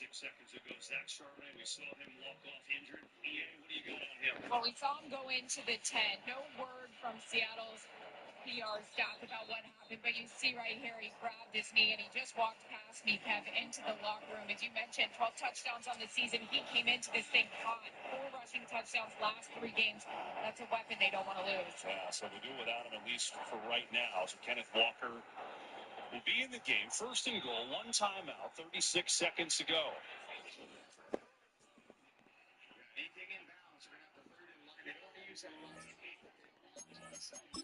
Seconds ago, Zach Charbonnet, we saw him walk off injured. EA, what do you got on him? Well, we saw him go into the 10. No word from Seattle's PR staff about what happened, but you see right here, he grabbed his knee and he just walked past me, Kev, into the locker room. As you mentioned, 12 touchdowns on the season. He came into this thing hot. 4 rushing touchdowns last 3 games. That's a weapon they don't want to lose. Yeah, so they do without him at least for right now. So Kenneth Walker will be in the game. First and goal, 1 timeout, 36 seconds to go. Anything in bounds, we're going to have the third and line. They don't want to use that last 8 that they don't have on the side.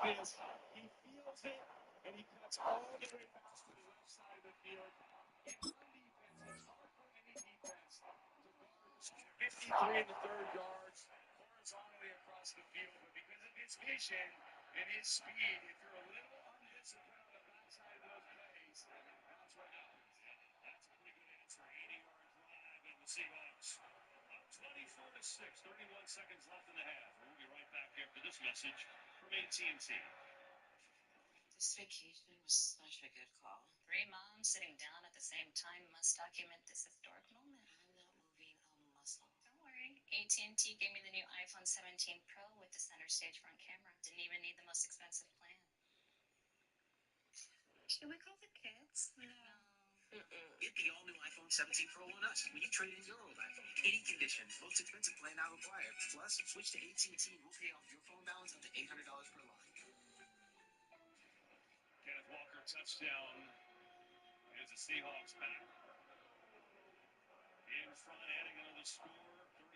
He feels it, and he cuts all the way back to the left side of the field. And on defense, it's hard for any defense to guard 53 in the third yards horizontally across the field. But because of his vision and his speed, if you're a little undisciplined on the backside of those plays, that's what happens. That's a pretty good answer. 80-yard drive, and the Seahawks up 24-6, 31 seconds left in the half. We'll be right back after this message from AT&T. This vacation was such a good call. 3 moms sitting down at the same time must document this historic moment. I'm not moving a muscle. Don't worry. AT&T gave me the new iPhone 17 Pro with the center stage front camera. Didn't even need the most expensive plan. Should we call the kids? No. Get the all-new iPhone 17 Pro on us when you trade in your old iPhone. Any condition, most expensive plan not required. Plus, switch to AT&T and we'll pay off your phone balance up to $800 per line. Kenneth Walker touchdown. Here's the Seahawks back. In front, adding another score.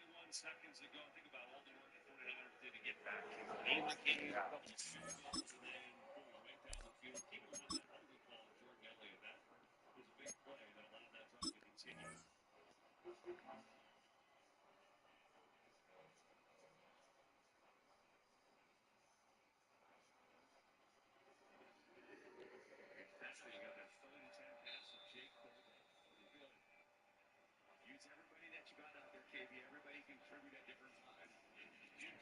31 seconds ago. Think about all the work the 49ers did to get back in the game. A couple of field goals, and then boom, right down the field. Keeping with that holding call of Jordan Elliott. That was a big play that allowed that drive to continue. That's where you got that third and 10 pass of Jake Cole. Pretty good. Use everybody that you got out there, KB. Everybody contribute at different times.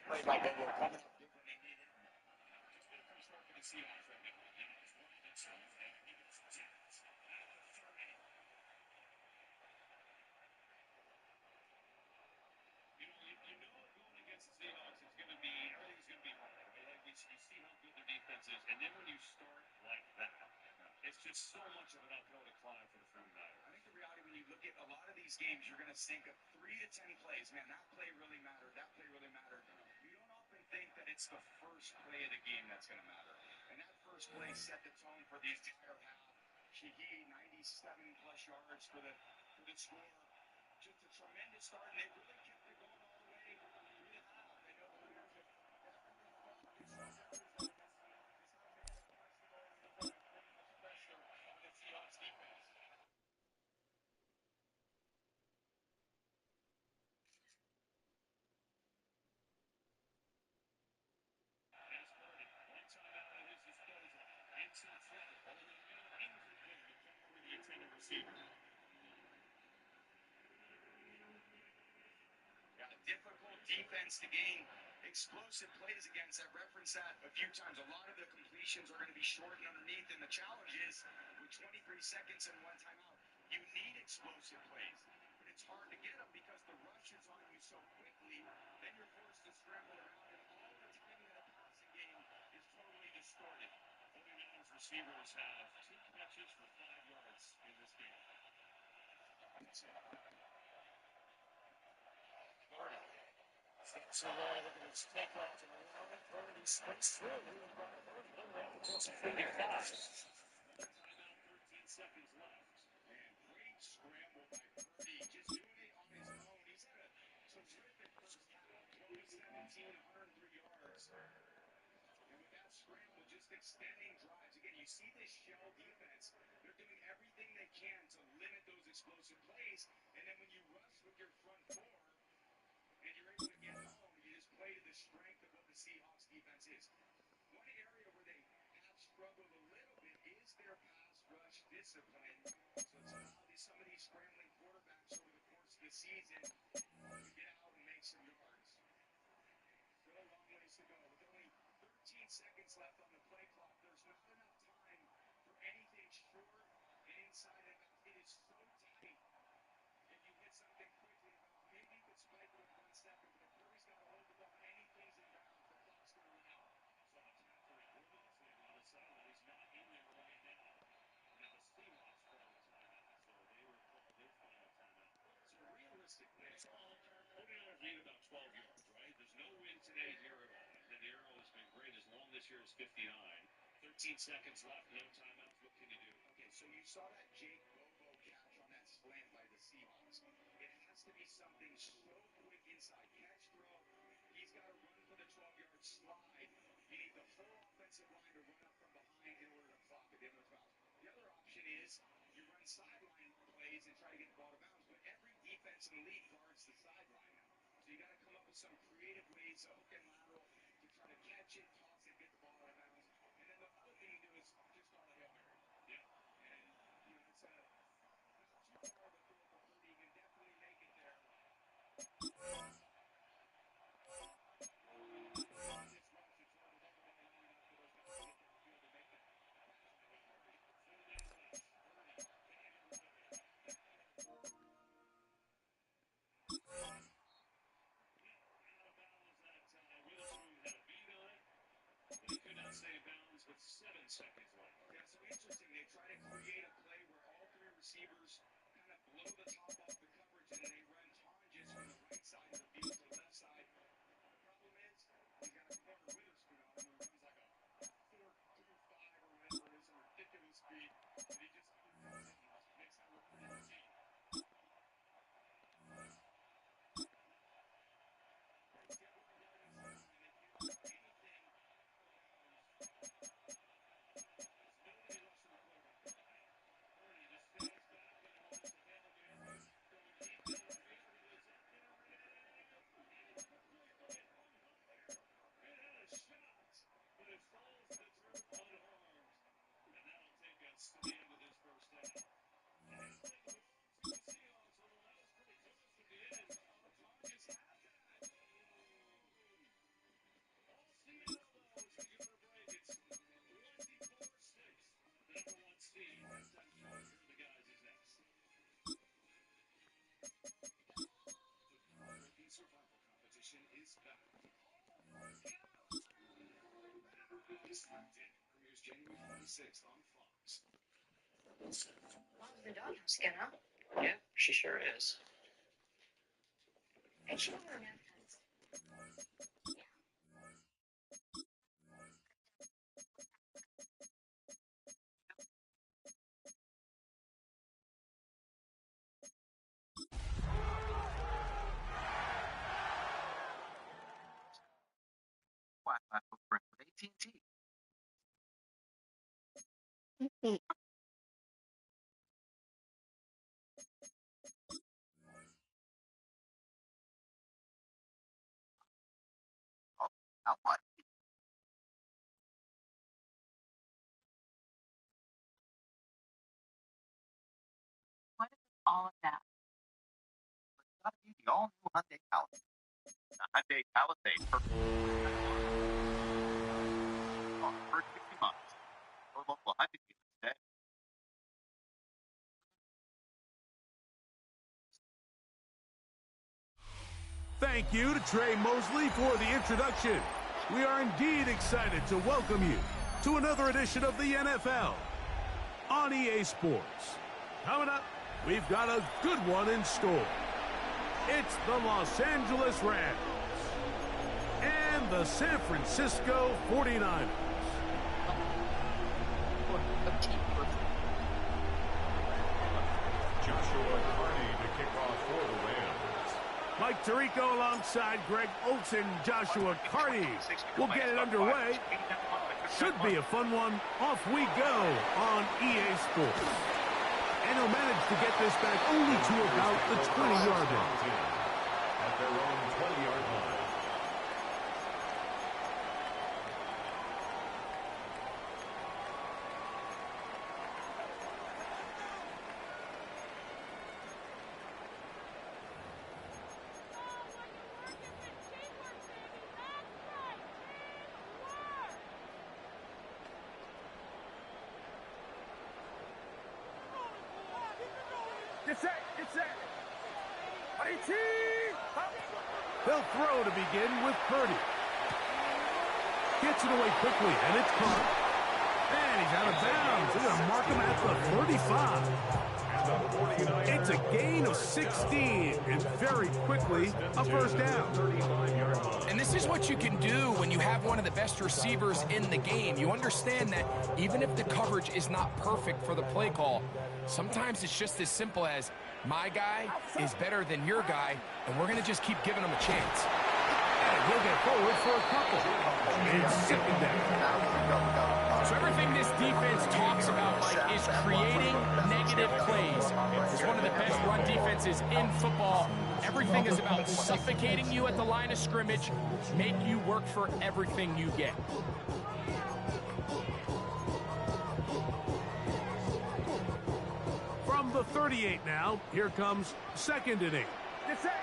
Played like they were coming up different. They needed it. Just going to come start for the Seahawks right now. Now it's Robinson, and he gets the chance at the 30. You know going against the Seahawks is going to be, everything's going to be hard. Right? Like you see how good their defense is, and then when you start like that, it's just so much of an uphill to climb for the 49ers. I think the reality, when you look at a lot of these games, you're going to think of 3 to 10 plays. Man, that play really mattered. That play really mattered. You don't often think that it's the first play of the game that's going to matter. And that first play set the tone for the entire half. Shaheen, 97-plus yards for the score. Just a tremendous start, and they really kept it going all the way through the half. I know the leadership. Got a difficult defense to gain explosive plays against. I referenced that a few times. A lot of the completions are going to be short and underneath, and the challenge is with 23 seconds and 1 timeout, you need explosive plays. But it's hard to get them because the rush is on you so quickly. Then you're forced to scramble around, and all the timing of the passing game is totally distorted. 49ers receivers have 2 catches for 5 yards in this game. So look at his takeoff to the line. Purdy splits through. It's a pretty fast. Timeout, 13 seconds left. And great scramble by Purdy. Just doing it on his own. He's had a terrific first half. 17 And with that scramble, just extending drives. Again, you see this shell defense. They're doing everything they can to limit those explosive plays. And then when you rush with your front four and you're able to get home, you just play to the strength of what the Seahawks defense is. One area where they have struggled a little bit is their pass rush discipline. So it's allowed some of these scrambling quarterbacks over the course of the season to get out and make some yards. Still a long ways to go. With only 13 seconds left on the play clock, there's not enough time for anything short and inside and out. It is so tight. If you hit something quickly, maybe you could spike it with 1 second, but if Curry's got to hold the ball, anything's in bounds. The clock's going to run out. Saw a tackle reportedly standing on the sideline. He's not in there right now. Now the Seahawks call a timeout, so they will call their final timeout. So realistically, 49ers need about 12 yards, right? There's no win today here at all. And the arrow has been great as long this year as 59. 13 seconds left, no timeouts. What can you do? okay, so you saw that Jake Bobo catch on that slant by the Seahawks. It has to be something so quick inside catch throw. He's got to run for the 12-yard slide. You need the whole offensive line to run up from behind in order to clock at the end of the 12. The other option is you run sideline plays and try to get the ball to bounds, but every defense in the league guards the sideline now. So you got to come up with some creative ways, hook and lateral, to try to catch it, toss it, get the ball out of bounds. And then the other thing you do is just call a Hail Mary. Yeah. And, you know, it's not too far of a throw for 30. You can definitely make it there. This rush, it's hard to hold the ball long enough for those guys to get downfield to make that pass on the Hail Mary. 4 minutes left. Purdy, can he run it? Out of bounds that time. Witherspoon had a beat on it, but he could not stay in bounds with 7 seconds left. Yeah, so interesting. They try to create a play where all three receivers kind of blow the top off the coverage and they run Tonjes from the right side of the field to the left side. The problem is he's got a corner Witherspoon on him who runs like a 4.25 or whatever it is, some ridiculous speed, and he just undercuts it and makes that look pretty easy. Survival competition is back. This premieres January 26th on Fox. Mom's in the doghouse again, huh? Yeah, she sure is. And she don't wear napkins. Wi-Fi footprint with AT&T. Oh, now what? What is all of that? It's gotta be the all-new Hyundai Palisade. The Hyundai Palisade for on the first 60 months. Your local Hyundai dealer today. Thank you to Trey Mosley for the introduction. We are indeed excited to welcome you to another edition of the NFL on EA Sports. Coming up, we've got a good one in store. It's the Los Angeles Rams and the San Francisco 49ers. Joshua Carney to kick off for the Rams. Mike Tirico alongside Greg Olson, Joshua Carty will get it underway. Should be a fun one. Off we go on EA Sports. And he'll manage to get this back only to about the 20-yard line. At their own 20-yard line. They'll throw to begin with Purdy. Gets it away quickly, and it's caught. And he's out of bounds. They're going to mark him at the 35. It's a gain of 16, and very quickly, a first down. And this is what you can do when you have one of the best receivers in the game. You understand that even if the coverage is not perfect for the play call, sometimes it's just as simple as, my guy is better than your guy, and we're going to just keep giving him a chance. And he'll get forward for a couple. It's second down. So everything this defense talks about, Mike, is creating negative plays. It's one of the best run defenses in football. Everything is about suffocating you at the line of scrimmage, make you work for everything you get. From the 38 now, here comes 2nd and 8. Get set.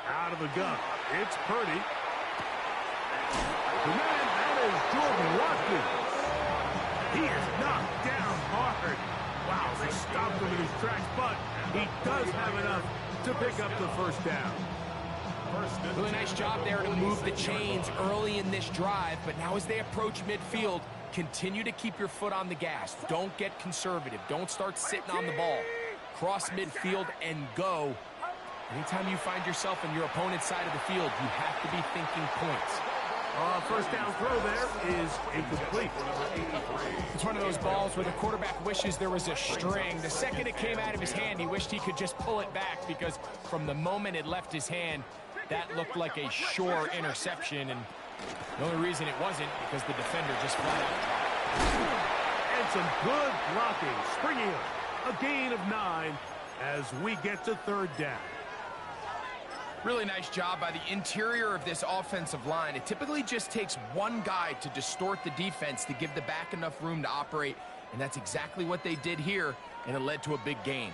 Out of the gun, it's Purdy. The man, that is Jordan Watkins. He is knocked down hard. Wow, they stopped him in his tracks, but he does have enough to pick up the first down. Really nice job there to move the chains early in this drive, but now as they approach midfield, continue to keep your foot on the gas. Don't get conservative. Don't start sitting on the ball. Cross midfield and go. Anytime you find yourself on your opponent's side of the field, you have to be thinking points. First down throw there is incomplete. It's one of those balls where the quarterback wishes there was a string. The second it came out of his hand, he wished he could just pull it back, because from the moment it left his hand, that looked like a sure interception, and the only reason it wasn't because the defender just flat out dropped. And some good blocking, springing up. A gain of 9 as we get to 3rd down. Really nice job by the interior of this offensive line. It typically just takes one guy to distort the defense to give the back enough room to operate, and that's exactly what they did here, and it led to a big gain.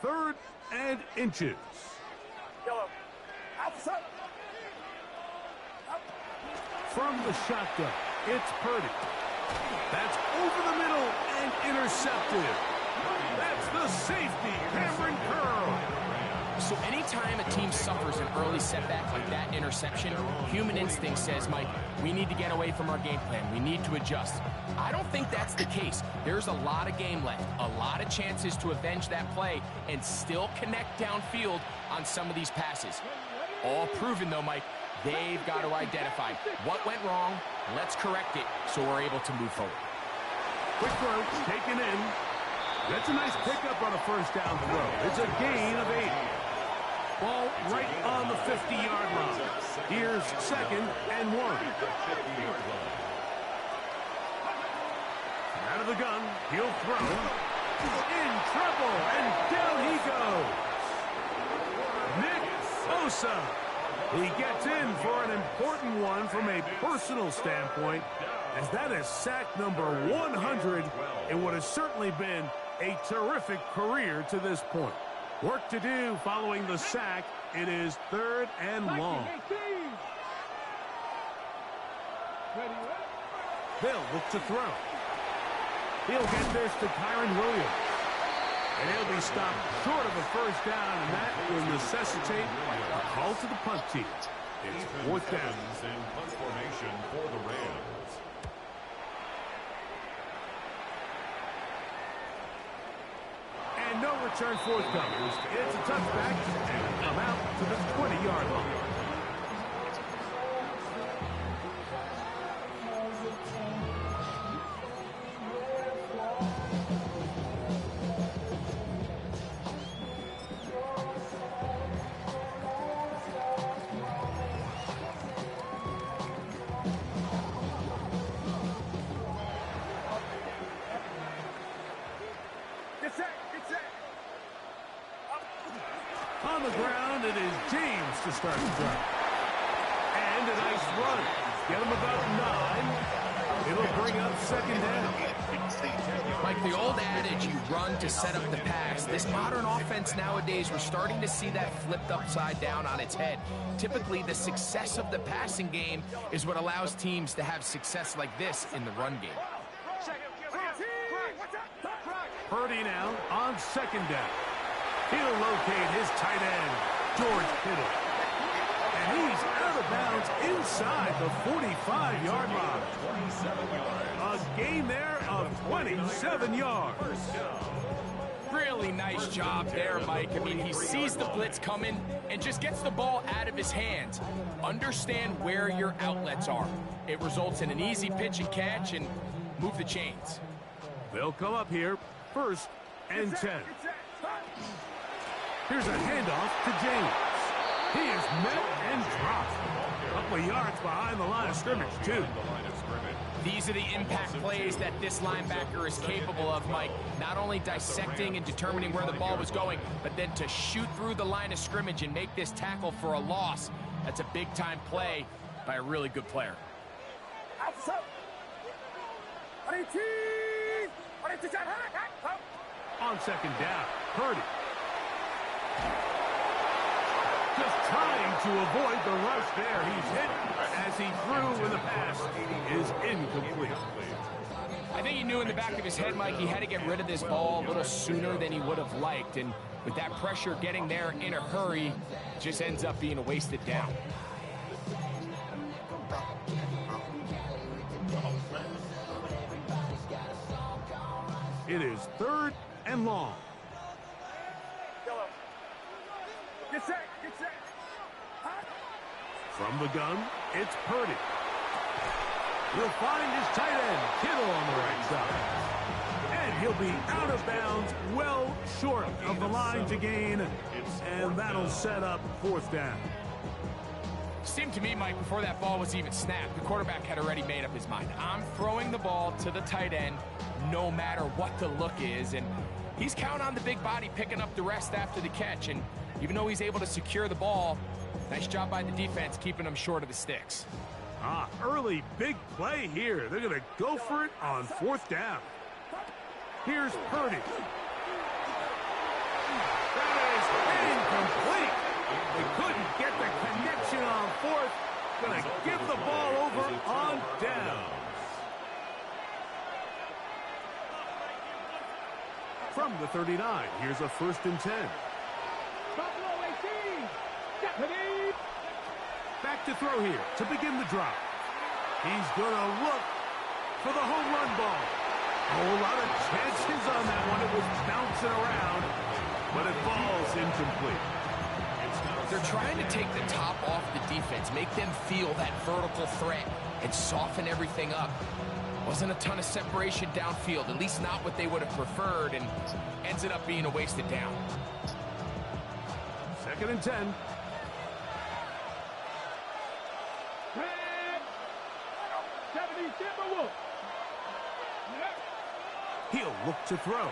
Third and inches. From the shotgun, it's Purdy. That's over the middle and intercepted. That's the safety, Cameron Curl. So anytime a team suffers an early setback like that interception, human instinct says, Mike, we need to get away from our game plan. We need to adjust. I don't think that's the case. There's a lot of game left, a lot of chances to avenge that play and still connect downfield on some of these passes. All proven, though, Mike, they've got to identify what went wrong, let's correct it so we're able to move forward. Quick throw, taken in. That's a nice pickup on a first down throw. It's a gain of 8. Ball right on the 50-yard line. Here's 2nd and 1. Out of the gun, he'll throw. In trouble, and down he goes. Nick Bosa. He gets in for an important one from a personal standpoint, as that is sack number 100 in what has certainly been a terrific career to this point. Work to do following the sack. It is 3rd and long. They'll look to throw. He'll get this to Kyron Williams. And he'll be stopped short of a first down, and that will necessitate a call to the punt team. It's 4th down. In punt formation for the Rams. And no return forthcoming. It's a touchback, and come out to the 20-yard line. On the ground, it is James to start the drive. And a nice run. Get him about 9. It'll bring up second down. Like the old adage, you run to set up the pass. This modern offense nowadays, we're starting to see that flipped upside down on its head. Typically, the success of the passing game is what allows teams to have success like this in the run game. Purdy now on second down. He'll locate his tight end, George Kittle. And he's out of bounds inside the 45-yard line. A gain there of 27 yards. Really nice job there, Mike. I mean, he sees the blitz coming and just gets the ball out of his hands. Understand where your outlets are. It results in an easy pitch and catch and move the chains. They'll come up here, 1st and 10. Here's a handoff to James. He is met and dropped. A couple of yards behind the line of scrimmage, too. These are the impact plays that this linebacker is capable of, Mike. Not only dissecting and determining where the ball was going, but then to shoot through the line of scrimmage and make this tackle for a loss. That's a big-time play by a really good player. On second down, Purdy. Just trying to avoid the rush there. He's hit as he threw when the pass is incomplete. I think he knew in the back of his head, Mike, he had to get rid of this ball a little sooner than he would have liked. And with that pressure getting there in a hurry, it just ends up being a wasted down. It is 3rd and long. Get set. From the gun, it's Purdy. He'll find his tight end, Kittle, on the right side. And he'll be out of bounds, well short of the line to gain. And that'll set up 4th down. Seemed to me, Mike, before that ball was even snapped, the quarterback had already made up his mind. I'm throwing the ball to the tight end no matter what the look is. And he's counting on the big body picking up the rest after the catch. And even though he's able to secure the ball, nice job by the defense keeping him short of the sticks. Early big play here. They're going to go for it on 4th down. Here's Purdy. That is incomplete. They couldn't get the connection on 4th. Going to give the ball over on down. From the 39, here's a 1st and 10. Back to throw here to begin the drive. He's going to look for the home run ball. A whole lot of chances on that one. It was bouncing around, but it falls incomplete. They're trying to take the top off the defense, make them feel that vertical threat, and soften everything up. Wasn't a ton of separation downfield, at least not what they would have preferred, and ends it up being a wasted down. 2nd and 10. He'll look to throw.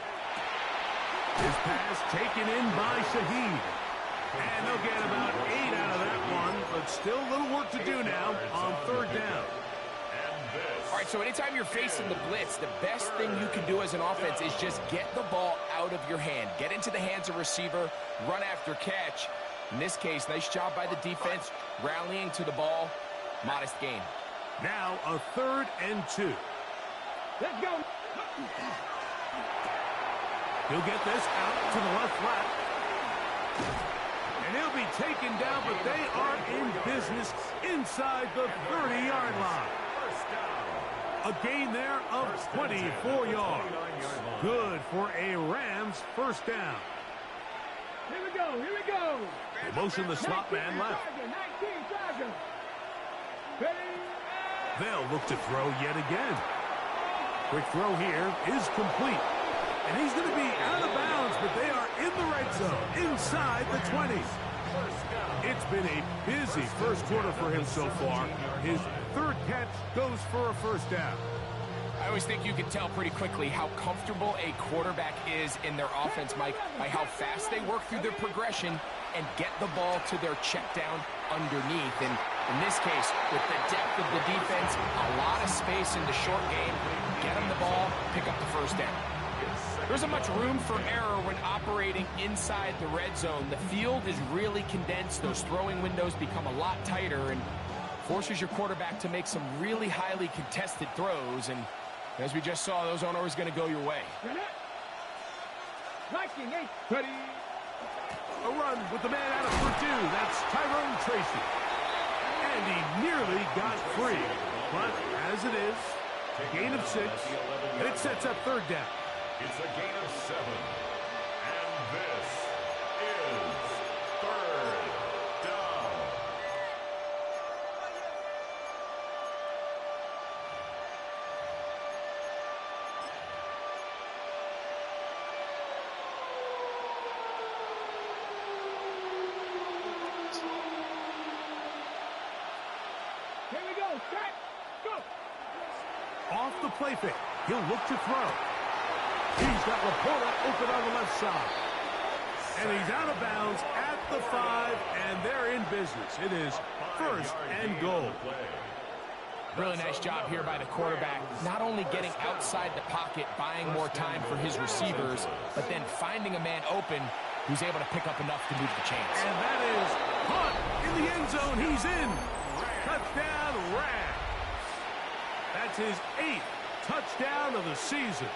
His pass taken in by Shaheed. And they'll get about 8 out of that one, but still a little work to do now on 3rd down. All right, so anytime you're facing the blitz, the best thing you can do as an offense is just get the ball out of your hand. Get into the hands of receiver, run after catch. In this case, nice job by the defense, rallying to the ball. Modest gain. Now a 3rd and 2. Let's go. He'll get this out to the left flat. And he'll be taken down, but they are in business inside the 30-yard line. A gain there of 24 yards. Good for a Rams 1st down. Here we go. They motion the slot man left. They'll look to throw yet again. Quick throw here is complete. And he's going to be out of bounds, but they are in the red zone, inside the 20. It's been a busy first quarter for him so far. His 3rd catch goes for a 1st down. I always think you can tell pretty quickly how comfortable a quarterback is in their offense, Mike, by how fast they work through their progression and get the ball to their check down underneath. And in this case, with the depth of the defense, a lot of space in the short game, get them the ball, pick up the first down. There isn't much room for error when operating inside the red zone. The field is really condensed. Those throwing windows become a lot tighter and forces your quarterback to make some really highly contested throws. And as we just saw, those aren't always going to go your way. Ready. A run with the man out of Purdue. That's Tyrone Tracy. And he nearly got free. But as it is, a gain of 6, and it sets up third down. It's a gain of 7. And this is third down. Here we go. Set. Go. Off the play fake. He'll look to throw. He's got Laporta open on the left side. And he's out of bounds at the 5, and they're in business. It is first and goal. Really nice job here by the quarterback, not only getting outside the pocket, buying more time for his receivers, but then finding a man open who's able to pick up enough to move the chains. And that is Hunt in the end zone. He's in. Touchdown, Rams. That's his 8th touchdown of the season.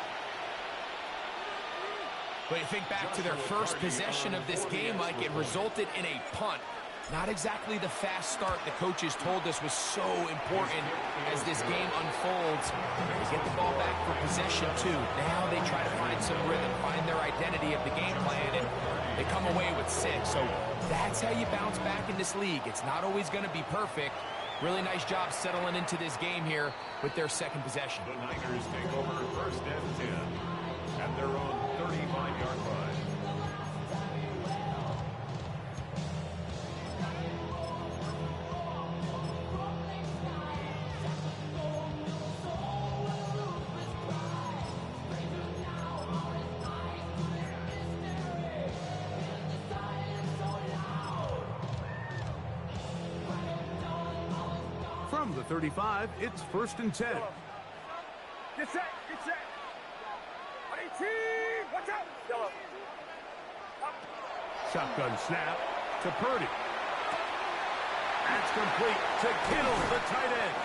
But you think back to their first possession of this game, Mike, it resulted in a punt. Not exactly the fast start the coaches told us was so important as this game unfolds. They get the ball back for possession, too. Now they try to find some rhythm, find their identity of the game plan, and they come away with 6. So that's how you bounce back in this league. It's not always going to be perfect. Really nice job settling into this game here with their second possession. The Niners take over first and 10 at their own 35-yard line. From the 35, it's first and 10. Get set. Get set. 18. Watch out. Yellow. Shotgun snap to Purdy. That's complete to Kittle, the tight end.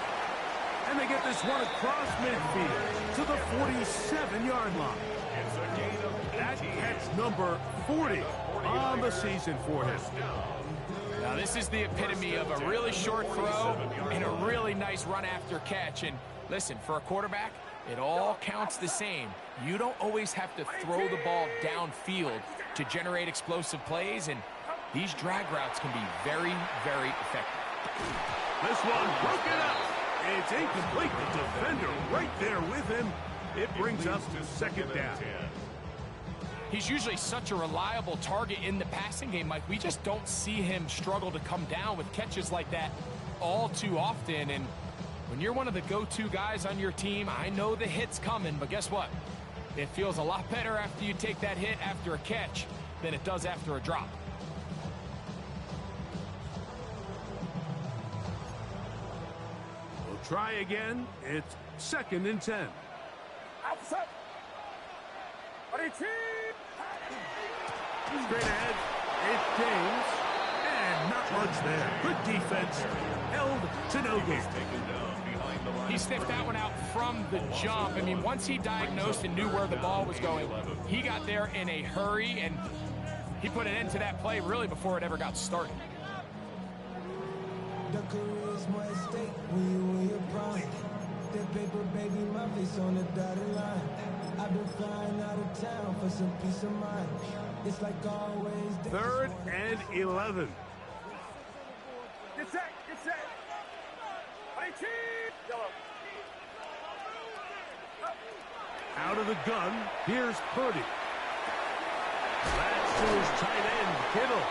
And they get this one across midfield to the 47-yard line. It's a gain of 18. That's number 40 on the season for him. Now, this is the epitome of a really short throw and a really nice run after catch. And listen, for a quarterback, it all counts the same. You don't always have to throw the ball downfield to generate explosive plays, and these drag routes can be very, very effective. This one broken up. It's incomplete. The defender right there with him. It brings us to second down. He's usually such a reliable target in the passing game, Mike. We just don't see him struggle to come down with catches like that all too often. And when you're one of the go-to guys on your team, I know the hit's coming, but guess what? It feels a lot better after you take that hit after a catch than it does after a drop. We'll try again. It's second and 10. Outside. 18. Straight ahead, it's James, and not much there. Good defense, held to no good. He sniffed that one out from the jump. I mean, once he diagnosed and knew where the ball was going, he got there in a hurry, and he put an end to that play really before it ever got started. The career is more at stake when you in your prime. That paper, baby, my face on the dotted line. I've been flying out of town for some peace of mind. It's like always. Third and 11. Get set. Get set. 18. Yellow. Out of the gun, here's Purdy. That's to his tight end, Kittle.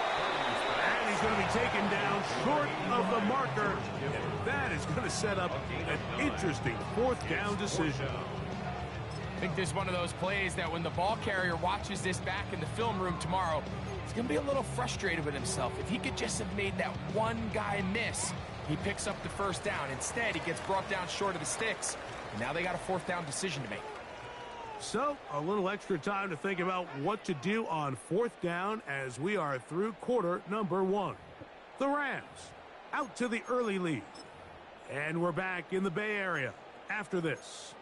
And he's going to be taken down short of the marker. And that is going to set up an interesting fourth down decision. I think this is one of those plays that when the ball carrier watches this back in the film room tomorrow, he's going to be a little frustrated with himself. If he could just have made that one guy miss, he picks up the first down. Instead, he gets brought down short of the sticks, and now they got a fourth down decision to make. So, a little extra time to think about what to do on fourth down as we are through quarter number 1. The Rams out to the early lead. And we're back in the Bay Area after this.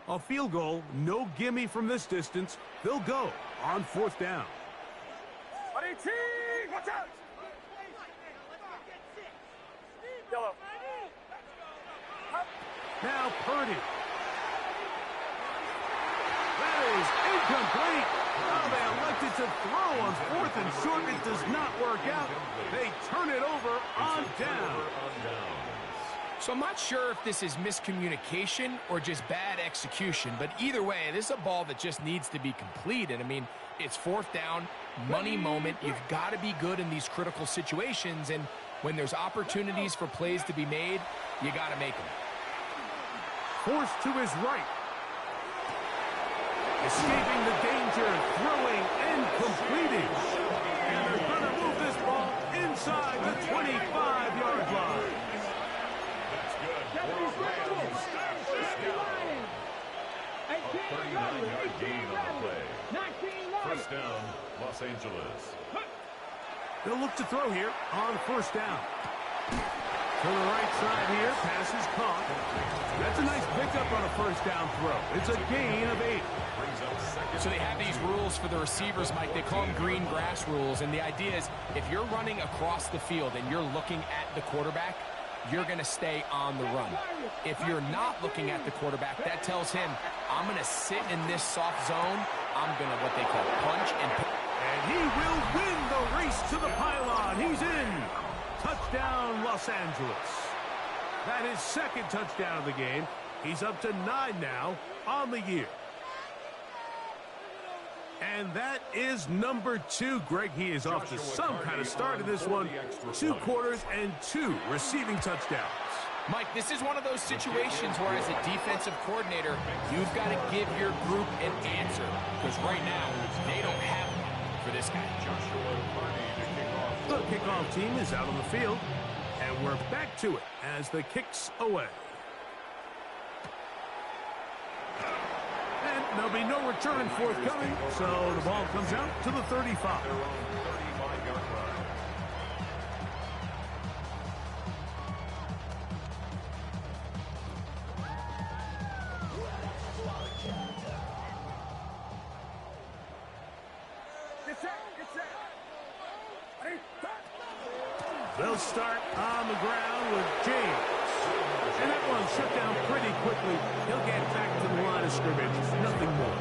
A field goal, no gimme from this distance. They'll go on fourth down. Watch out! Yellow. Now Purdy. That is incomplete. Oh, they elected to throw on fourth and short. It does not work out. They turn it over on down. So I'm not sure if this is miscommunication or just bad execution, but either way, this is a ball that just needs to be completed. I mean, it's fourth down, money moment. You've got to be good in these critical situations, and when there's opportunities for plays to be made, you got to make them. Forced to his right. Escaping the danger, throwing and completing. And they're going to move this ball inside the 25-yard line. That's good. 39-yard gain on the play. First down, Los Angeles. They'll look to throw here on first down. To the right side here, pass is caught. That's a nice pickup on a first down throw. It's a gain of 8. So they have these rules for the receivers, Mike. They call them green grass rules, and the idea is if you're running across the field and you're looking at the quarterback, you're going to stay on the run. If you're not looking at the quarterback, that tells him, I'm going to sit in this soft zone. I'm going to, what they call, punch and pick. And he will win the race to the pylon. He's in. Touchdown, Los Angeles. That is second touchdown of the game. He's up to 9 now on the year. And that is number 2. Greg, he is off to some kind of start in this one. 2 quarters and 2 receiving touchdowns. Mike, this is one of those situations where as a defensive coordinator, you've got to give your group an answer. Because right now, they don't have one for this guy. The kickoff team is out on the field. And we're back to it as the kick's away. And there'll be no return forthcoming, so the ball comes out to the 35. They'll start on the ground with James. And that one shut down pretty quickly. He'll get back to the line of scrimmage. Nothing more.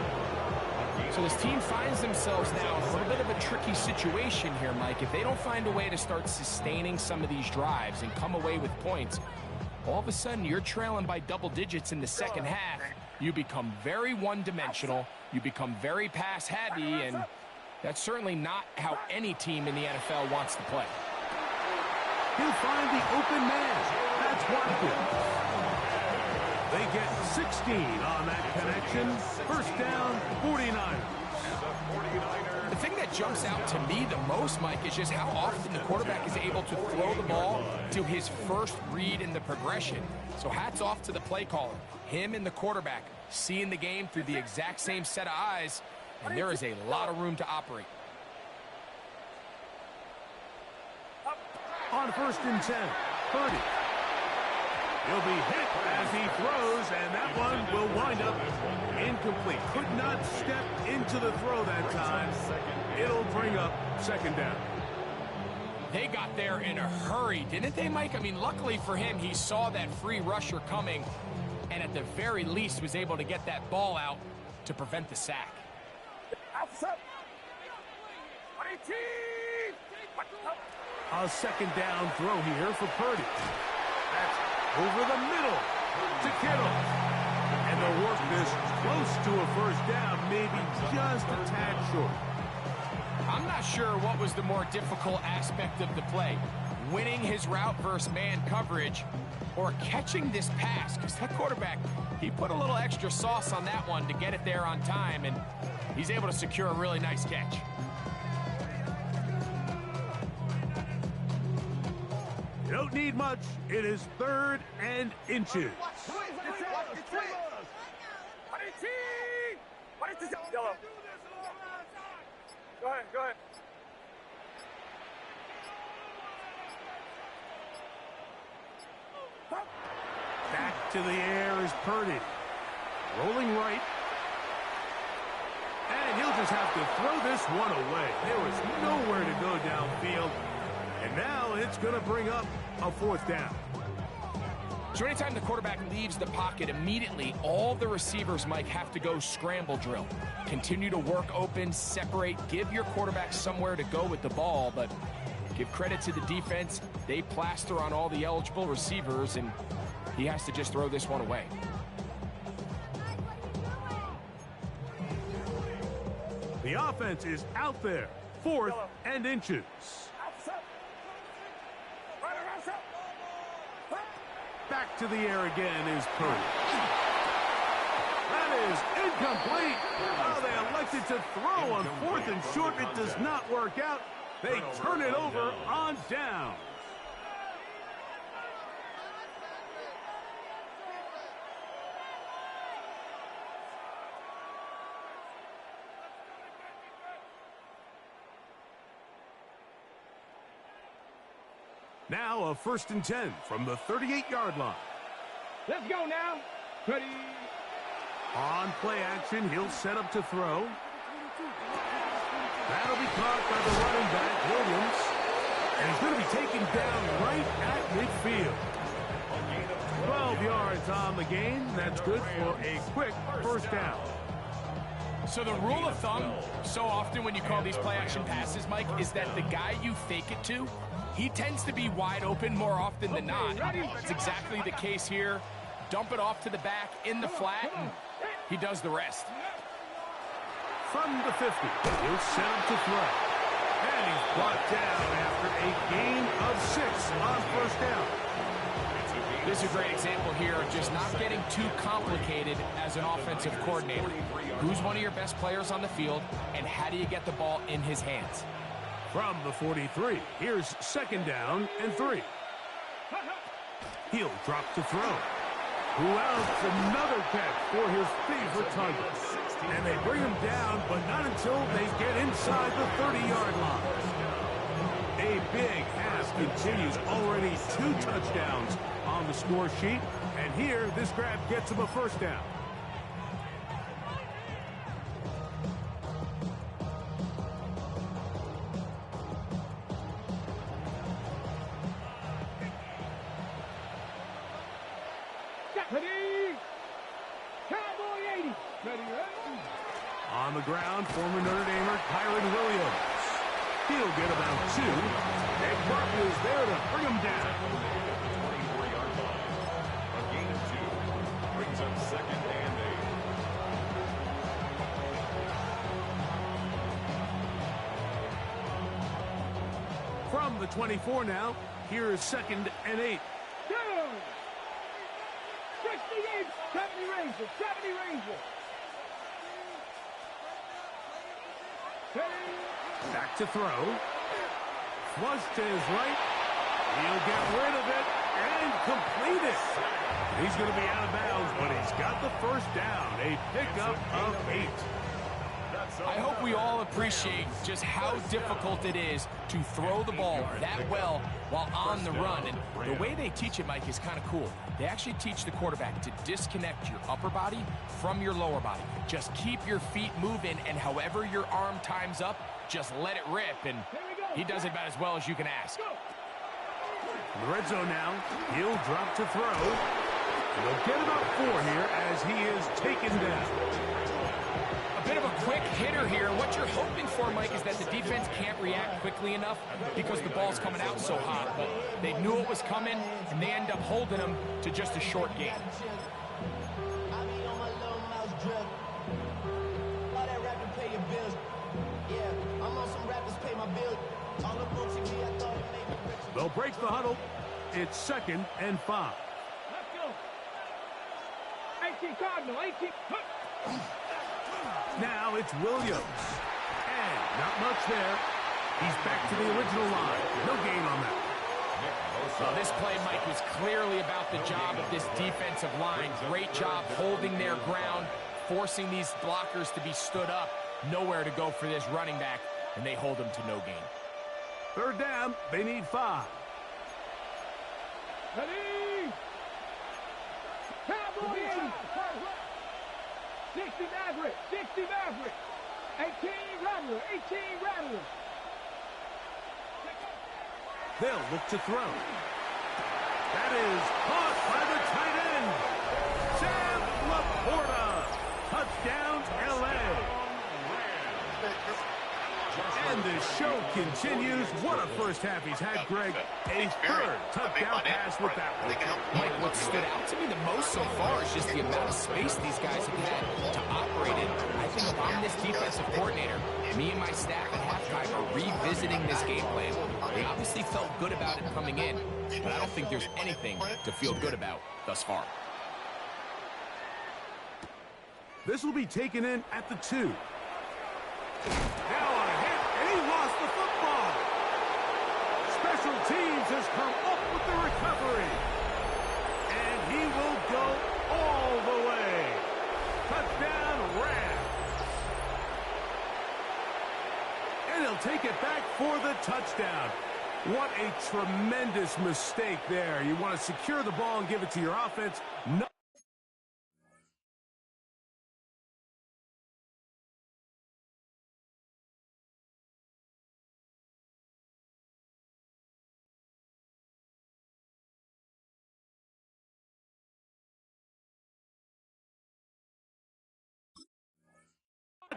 So this team finds themselves now in a little bit of a tricky situation here, Mike. If they don't find a way to start sustaining some of these drives and come away with points, all of a sudden you're trailing by double digits in the second half. You become very one-dimensional. You become very pass-heavy, and that's certainly not how any team in the NFL wants to play. He'll find the open man. That's Watkins. They get 16 on that connection. First down, 49ers. The thing that jumps out to me the most, Mike, is just how often the quarterback is able to throw the ball to his first read in the progression. So hats off to the play caller. Him and the quarterback seeing the game through the exact same set of eyes, and there is a lot of room to operate. On first and 10, Purdy. He'll be hit as he throws, and that one will wind up incomplete. Could not step into the throw that time. It'll bring up second down. They got there in a hurry, didn't they, Mike? I mean, luckily for him, he saw that free rusher coming, and at the very least was able to get that ball out to prevent the sack. A second down throw here for Purdy. That's over the middle to Kittle. And they'll work this close to a first down, maybe just a tad short. I'm not sure what was the more difficult aspect of the play. Winning his route versus man coverage or catching this pass, because that quarterback, he put a little extra sauce on that one to get it there on time, and he's able to secure a really nice catch. You don't need much. It is 3rd and inches. Go ahead, go ahead. Back to the air is Purdy. Rolling right. And he'll just have to throw this one away. There was nowhere to go downfield. And now it's going to bring up a 4th down. So anytime the quarterback leaves the pocket, immediately all the receivers, Mike, have to go scramble drill. Continue to work open, separate, give your quarterback somewhere to go with the ball, but give credit to the defense. They plaster on all the eligible receivers, and he has to just throw this one away. The offense is out there. 4th and inches. Back to the air again is Purdy. That is incomplete. Oh, they elected to throw on 4th and short. It does not work out. They turn it over on down. Now a 1st and 10 from the 38-yard line. Let's go now. Ready. On play action, he'll set up to throw. That'll be caught by the running back, Williams. And he's going to be taken down right at midfield. 12 yards on the gain. That's good for a quick 1st down. So the rule of thumb, so often when you call these play-action passes, Mike, is that the guy you fake it to, he tends to be wide open more often than not. It's exactly the case here. Dump it off to the back in the flat, and he does the rest. From the 50, he'll set up to throw. And he's brought down after a gain of 6 on 1st down. This is a great example here of just not getting too complicated as an offensive coordinator. Who's one of your best players on the field, and how do you get the ball in his hands? From the 43, here's 2nd down and 3. He'll drop to throw. Who else? Another catch for his favorite target. And they bring him down, but not until they get inside the 30-yard line. A big half continues. Already 2 touchdowns on the score sheet. And here, this grab gets him a 1st down. On the ground, former Notre Damer Kyron Williams. He'll get about 2. Nick Barkley is there to bring him down. 24-yard line. A gain of 2 brings up 2nd and 8. From the 24 now, here is 2nd and 8. 68, 70 Rangers, 70 Rangers. Back to throw. Flush to his right. He'll get rid of it and complete it. He's going to be out of bounds, but he's got the 1st down. A pickup of 8. I hope we all appreciate just how difficult it is to throw the ball that well while on the run. And the way they teach it, Mike, is kind of cool. They actually teach the quarterback to disconnect your upper body from your lower body. Just keep your feet moving, and however your arm times up, just let it rip. And he does it about as well as you can ask. In the red zone now, he'll drop to throw. He'll get about 4 here as he is taken down. A bit of a quick quick hitter here. What you're hoping for, Mike, is that the defense can't react quickly enough because the ball's coming out so hot. But they knew it was coming, and they end up holding them to just a short game. They'll break the huddle. It's 2nd and 5. Let's go. 18 Cardinal, 18. Now it's Williams. And not much there. He's back to the original line. No gain on that. Well, this play, Mike, was clearly about the job of this defensive line. Great job holding their ground, forcing these blockers to be stood up. Nowhere to go for this running back, and they hold him to no gain. 3rd down, they need 5. Ready? Cowboys! 60 Maverick, 60 Maverick. 18 Rattler, 18 Rattler. They'll look to throw. That is caught by the tight end. Sam Laporta. Touchdown, L.A. And the show continues. What a first half he's had, Greg. A 3rd touchdown pass with that one. Mike, what stood out to me the most so far is just the amount of space these guys have had to operate in. I think if I'm this defensive coordinator, me and my staff at halftime are revisiting this game plan. They obviously felt good about it coming in, but I don't think there's anything to feel good about thus far. This will be taken in at the 2. Now on a hit, and he lost the football. Special teams has come up with the recovery. And he will go all the way. Touchdown, Rams. And he'll take it back for the touchdown. What a tremendous mistake there. You want to secure the ball and give it to your offense. No.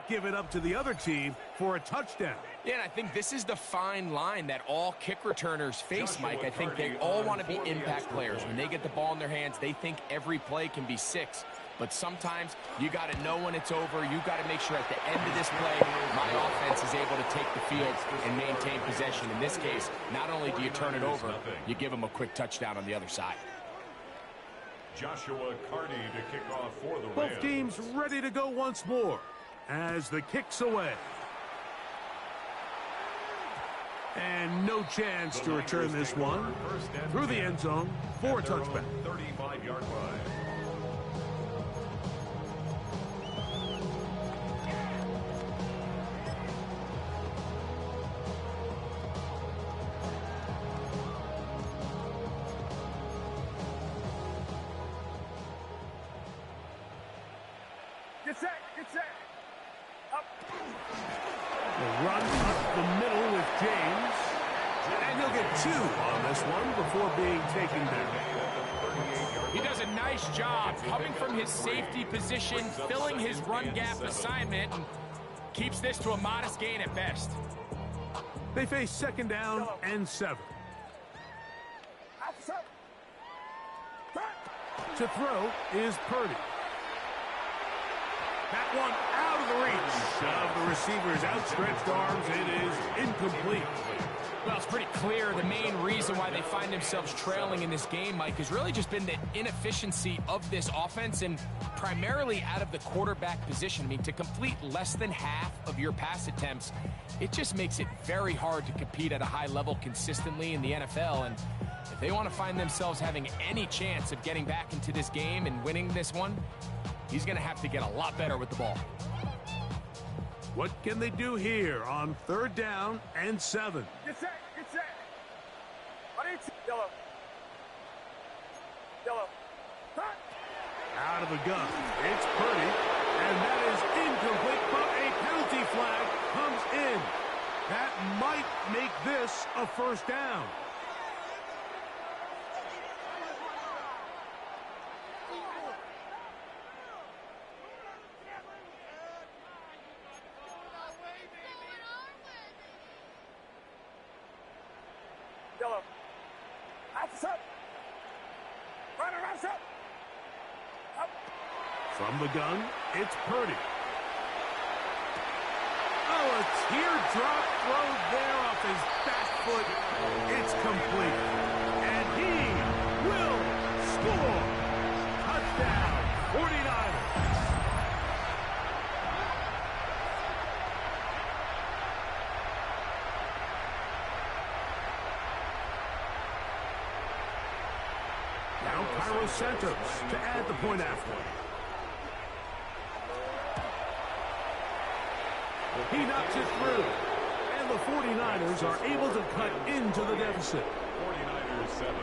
Give it up to the other team for a touchdown. Yeah, and I think this is the fine line that all kick returners face, Mike. I think they all want to be impact players. When they get the ball in their hands, they think every play can be 6. But sometimes you got to know when it's over. You got to make sure at the end of this play, my offense is able to take the field and maintain possession. In this case, not only do you turn it over, you give them a quick touchdown on the other side. Joshua Carney to kick off for the Rams. Both teams ready to go once more as the kick's away. And no chance to return this one through the end zone for a touchback. 35-yard line. Get set, get set. The run up the middle with James. And he'll get 2 on this one before being taken down. He does a nice job coming from his safety position, filling his run gap assignment, and keeps this to a modest gain at best. They face 2nd down and 7. To throw is Purdy. That one out of the reach of the receiver's outstretched arms. It is incomplete. Well, it's pretty clear the main reason why they find themselves trailing in this game, Mike, has really just been the inefficiency of this offense and primarily out of the quarterback position. I mean, to complete less than half of your pass attempts, it just makes it very hard to compete at a high level consistently in the NFL. And if they want to find themselves having any chance of getting back into this game and winning this one, he's going to have to get a lot better with the ball. What can they do here on 3rd down and 7? Get set, get set. Yellow. Yellow. Out of the gun, it's Purdy, and that is incomplete, but a penalty flag comes in. That might make this a 1st down. From the gun, it's Purdy. Oh, a teardrop throw there off his back foot. It's complete. And he will score. Touchdown, 49ers. Now Cairo Santos to add the point after. He knocks it through. And the 49ers are able to cut into the deficit. 49ers 7.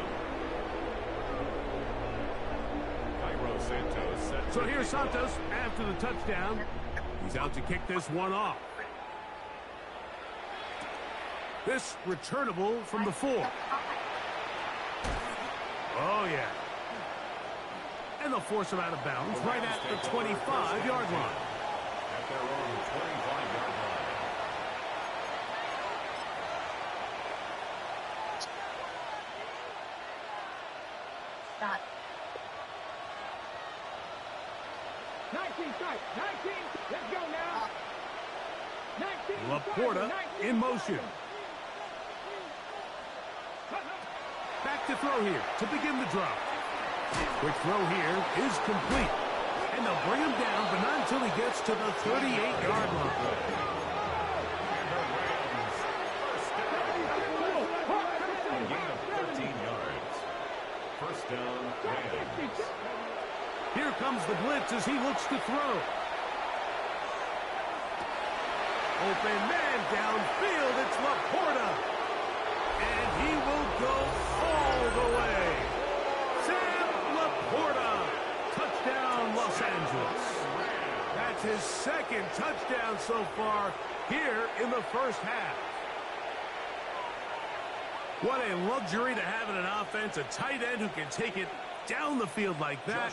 Cairo Santos set. So here's Santos after the touchdown. He's out to kick this one off. This returnable from the 4. Oh, yeah. And they'll force him out of bounds right at the 25-yard line. At their own 25-yard line. Stop. 19, start. 19, let's go now. 19, Laporta in motion. Back to throw here to begin the drop. Quick throw here is complete. And they'll bring him down, but not until he gets to the 38-yard line. A gain of 13 yards. First down, Rams. Here comes the blitz as he looks to throw. Open man downfield. It's Laporta. And he will go all the way. Sam Laporta. Touchdown, Los Angeles. That's his second touchdown so far here in the first half. What a luxury to have in an offense, a tight end who can take it down the field like that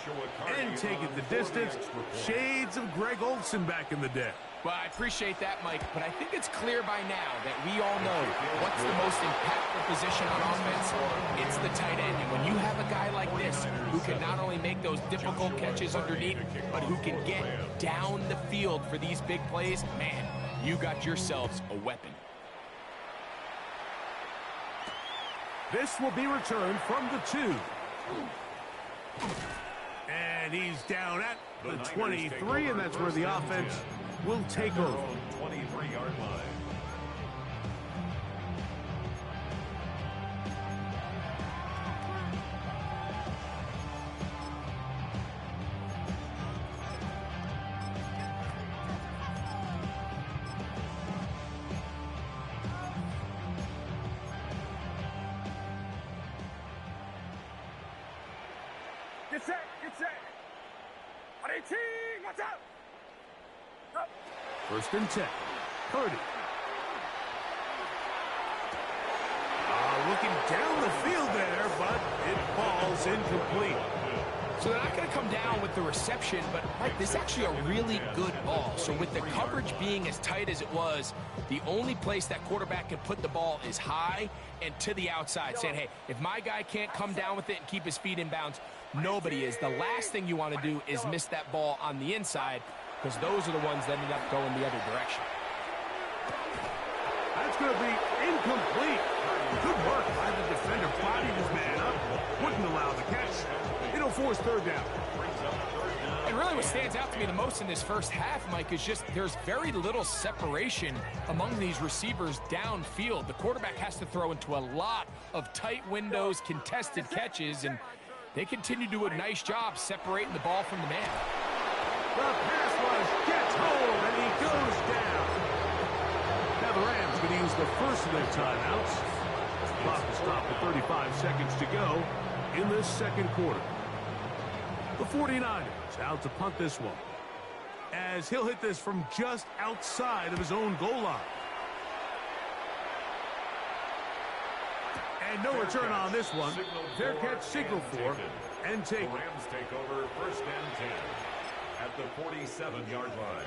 and take it the distance. Shades of Greg Olsen back in the day. Well, I appreciate that, Mike, but I think it's clear by now that we all know what's the most impactful position on offense. It's the tight end. And when you have a guy like this who can not only make those difficult catches underneath, but who can get down the field for these big plays, man, you got yourselves a weapon. This will be returned from the 2. And he's down at the 23, and that's where the offense will take over. 23-yard line. Get set, get set. 18, watch out. First and 10. Purdy. Looking down the field there, but it falls incomplete. So they're not going to come down with the reception, but Mike, this is actually a really good ball. So with the coverage being as tight as it was, the only place that quarterback can put the ball is high and to the outside, saying, hey, if my guy can't come down with it and keep his feet in bounds, nobody is. The last thing you want to do is miss that ball on the inside, because those are the ones that end up going the other direction. That's going to be incomplete. Good work by the defender. Bodied his man up. Wouldn't allow the catch. It'll force third down. And really what stands out to me the most in this first half, Mike, is just there's very little separation among these receivers downfield. The quarterback has to throw into a lot of tight windows, contested catches, and they continue to do a nice job separating the ball from the man. The pass rush gets home, and he goes down. Now the Rams going to use the first of their timeouts. Clock is stopped with 35 seconds to go in this second quarter. The 49ers out to punt this one, as he'll hit this from just outside of his own goal line. And no return on this one. Fair catch signal for and take. The Rams take over first and 10 at the 47-yard line.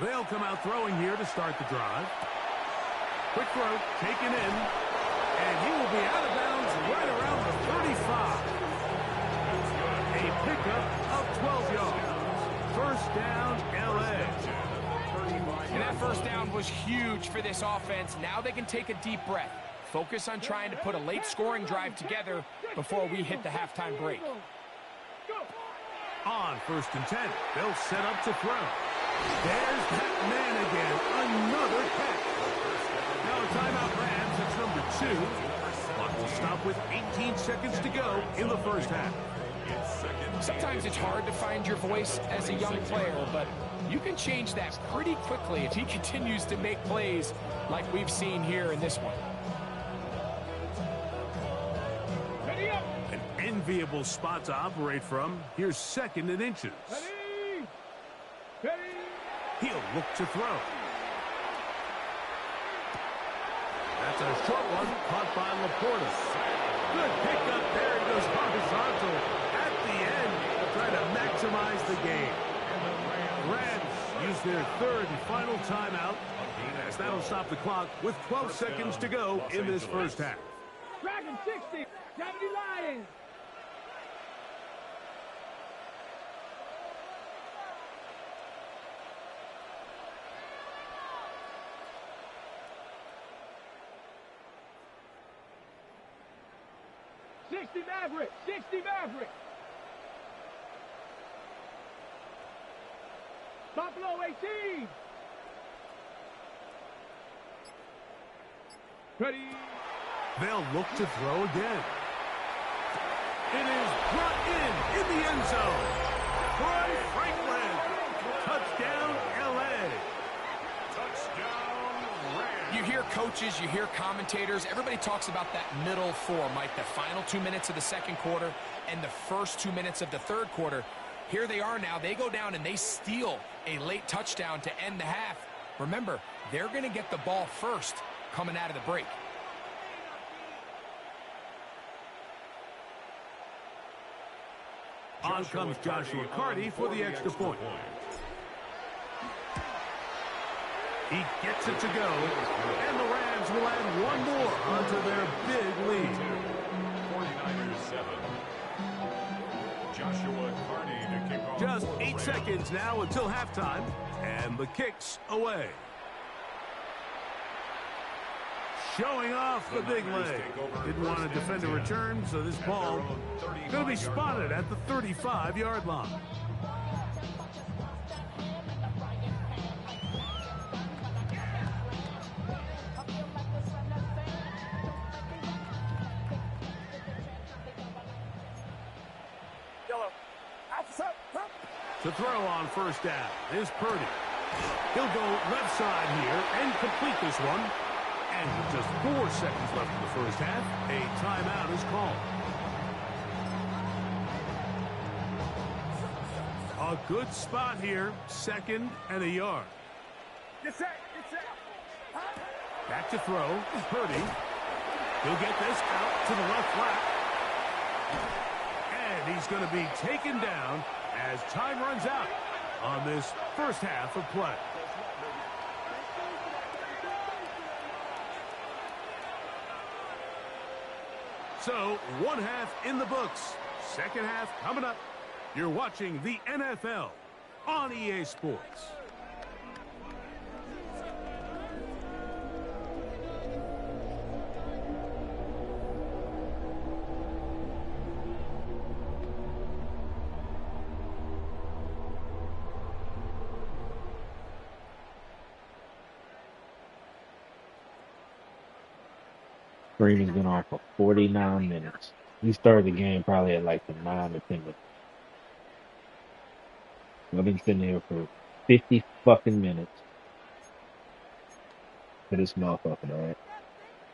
They'll come out throwing here to start the drive. Quick throw, taken in, and he will be out of bounds right around the 35. A pickup of 12 yards. First down, L.A. And that first down was huge for this offense. Now they can take a deep breath. Focus on trying to put a late scoring drive together before we hit the halftime break. On 1st and 10, they'll set up to throw. There's that man again. Another catch. Now a timeout Rams. It's number 2. Clock will stop with 18 seconds to go in the first half. Sometimes it's hard to find your voice as a young player, but you can change that pretty quickly if he continues to make plays like we've seen here in this one. An enviable spot to operate from. Here's 2nd and inches. He'll look to throw. That's a short one, caught by Laporta. Good pickup there. He goes horizontal at the end, trying to maximize the game. Rams use their 3rd and final timeout, as that'll stop the clock with 12 seconds to go in this first half. Dragon 60, 70 Lions. Maverick, 60 Maverick. Buffalo 18. Ready. They'll look to throw again. It is brought in the end zone. Troy Franklin. Touchdown, L.A. Touchdown, Rams. You hear coaches, you hear commentators, everybody talks about that middle 4, Mike, the final 2 minutes of the second quarter and the first 2 minutes of the third quarter. Here they are now. They go down and they steal a late touchdown to end the half. Remember, they're going to get the ball first coming out of the break. On comes Joshua Carty for the extra point. He gets it to go, and the Rams will add one more onto their big lead. 49ers 7. Joshua Carty to kick off. Just 8 seconds now until halftime, and the kick's away. Showing off the big leg. Didn't want to defend a return, so this ball going to be spotted at the 35-yard line. To throw on first down is Purdy. He'll go left side here and complete this one. And with just 4 seconds left in the first half, a timeout is called. A good spot here, 2nd and a yard. Back to throw, Purdy. He'll get this out to the left flat. And he's going to be taken down as time runs out on this first half of play. So, one half in the books. Second half coming up. You're watching the NFL on EA Sports. Stream has been on for 49 minutes. We started the game probably at like the 9 or 10 minutes. I've been sitting here for 50 fucking minutes for this motherfucker, alright?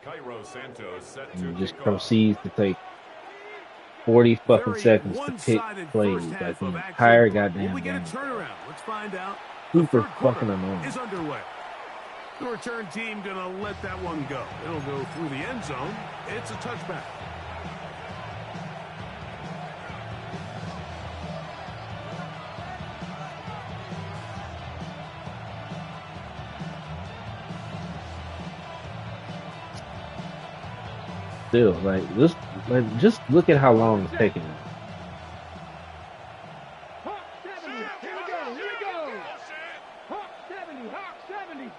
Cairo Santos set And to he just kick off. proceeds to take 40 fucking Very seconds to pick one-sided plays first like half the of entire action. Will goddamn we get a game. turnaround? Let's find out. Super The third quarter fucking annoying. is underway. The return team going to let that one go. It'll go through the end zone. It's a touchback. still. Just look at how long it's taking them. Hawk 70. Here we go. Here we go. Hawk 70. Hawk 70.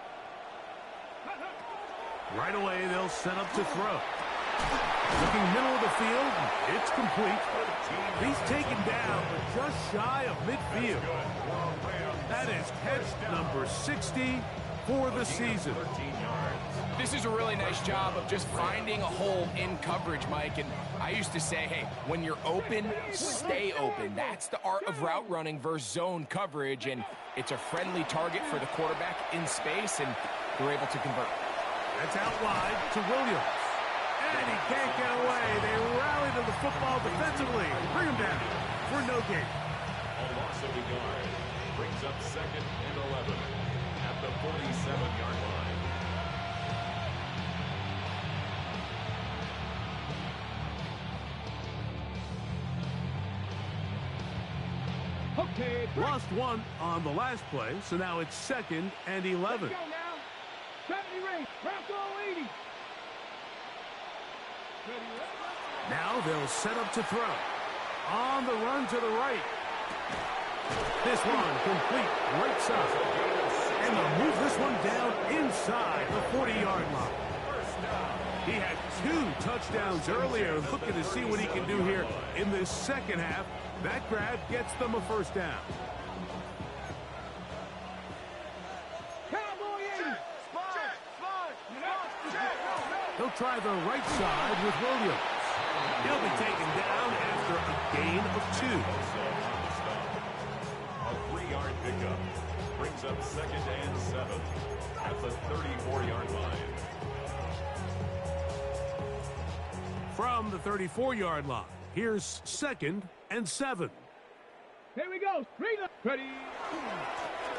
Right away, they'll set up to throw. Looking middle of the field, it's complete. He's taken down, but just shy of midfield. That is catch number 60 for the season. This is a really nice job of just finding a hole in coverage, Mike. And I used to say, hey, when you're open, stay open. That's the art of route running versus zone coverage. And it's a friendly target for the quarterback in space, and they're able to convert. That's out wide to Williams. And he can't get away. They rally to the football defensively. Bring him down for no gain. A loss of a yard brings up 2nd and 11 at the 47-yard line. Okay, lost one on the last play, so now it's 2nd and 11. Let's go now. 70 range. Bronco 80. Now they'll set up to throw. On the run to the right. This one complete, right side. And they'll move this one down inside the 40-yard line. He had 2 touchdowns earlier, looking to see what he can do here in this second half. That grab gets them a first down. Cowboy 80. They'll try the right side with Williams. He'll be taken down after a gain of 2. A 3-yard pickup brings up 2nd and 7 at the 34-yard line. From the 34-yard line, here's 2nd and 7. Here we go. Ready.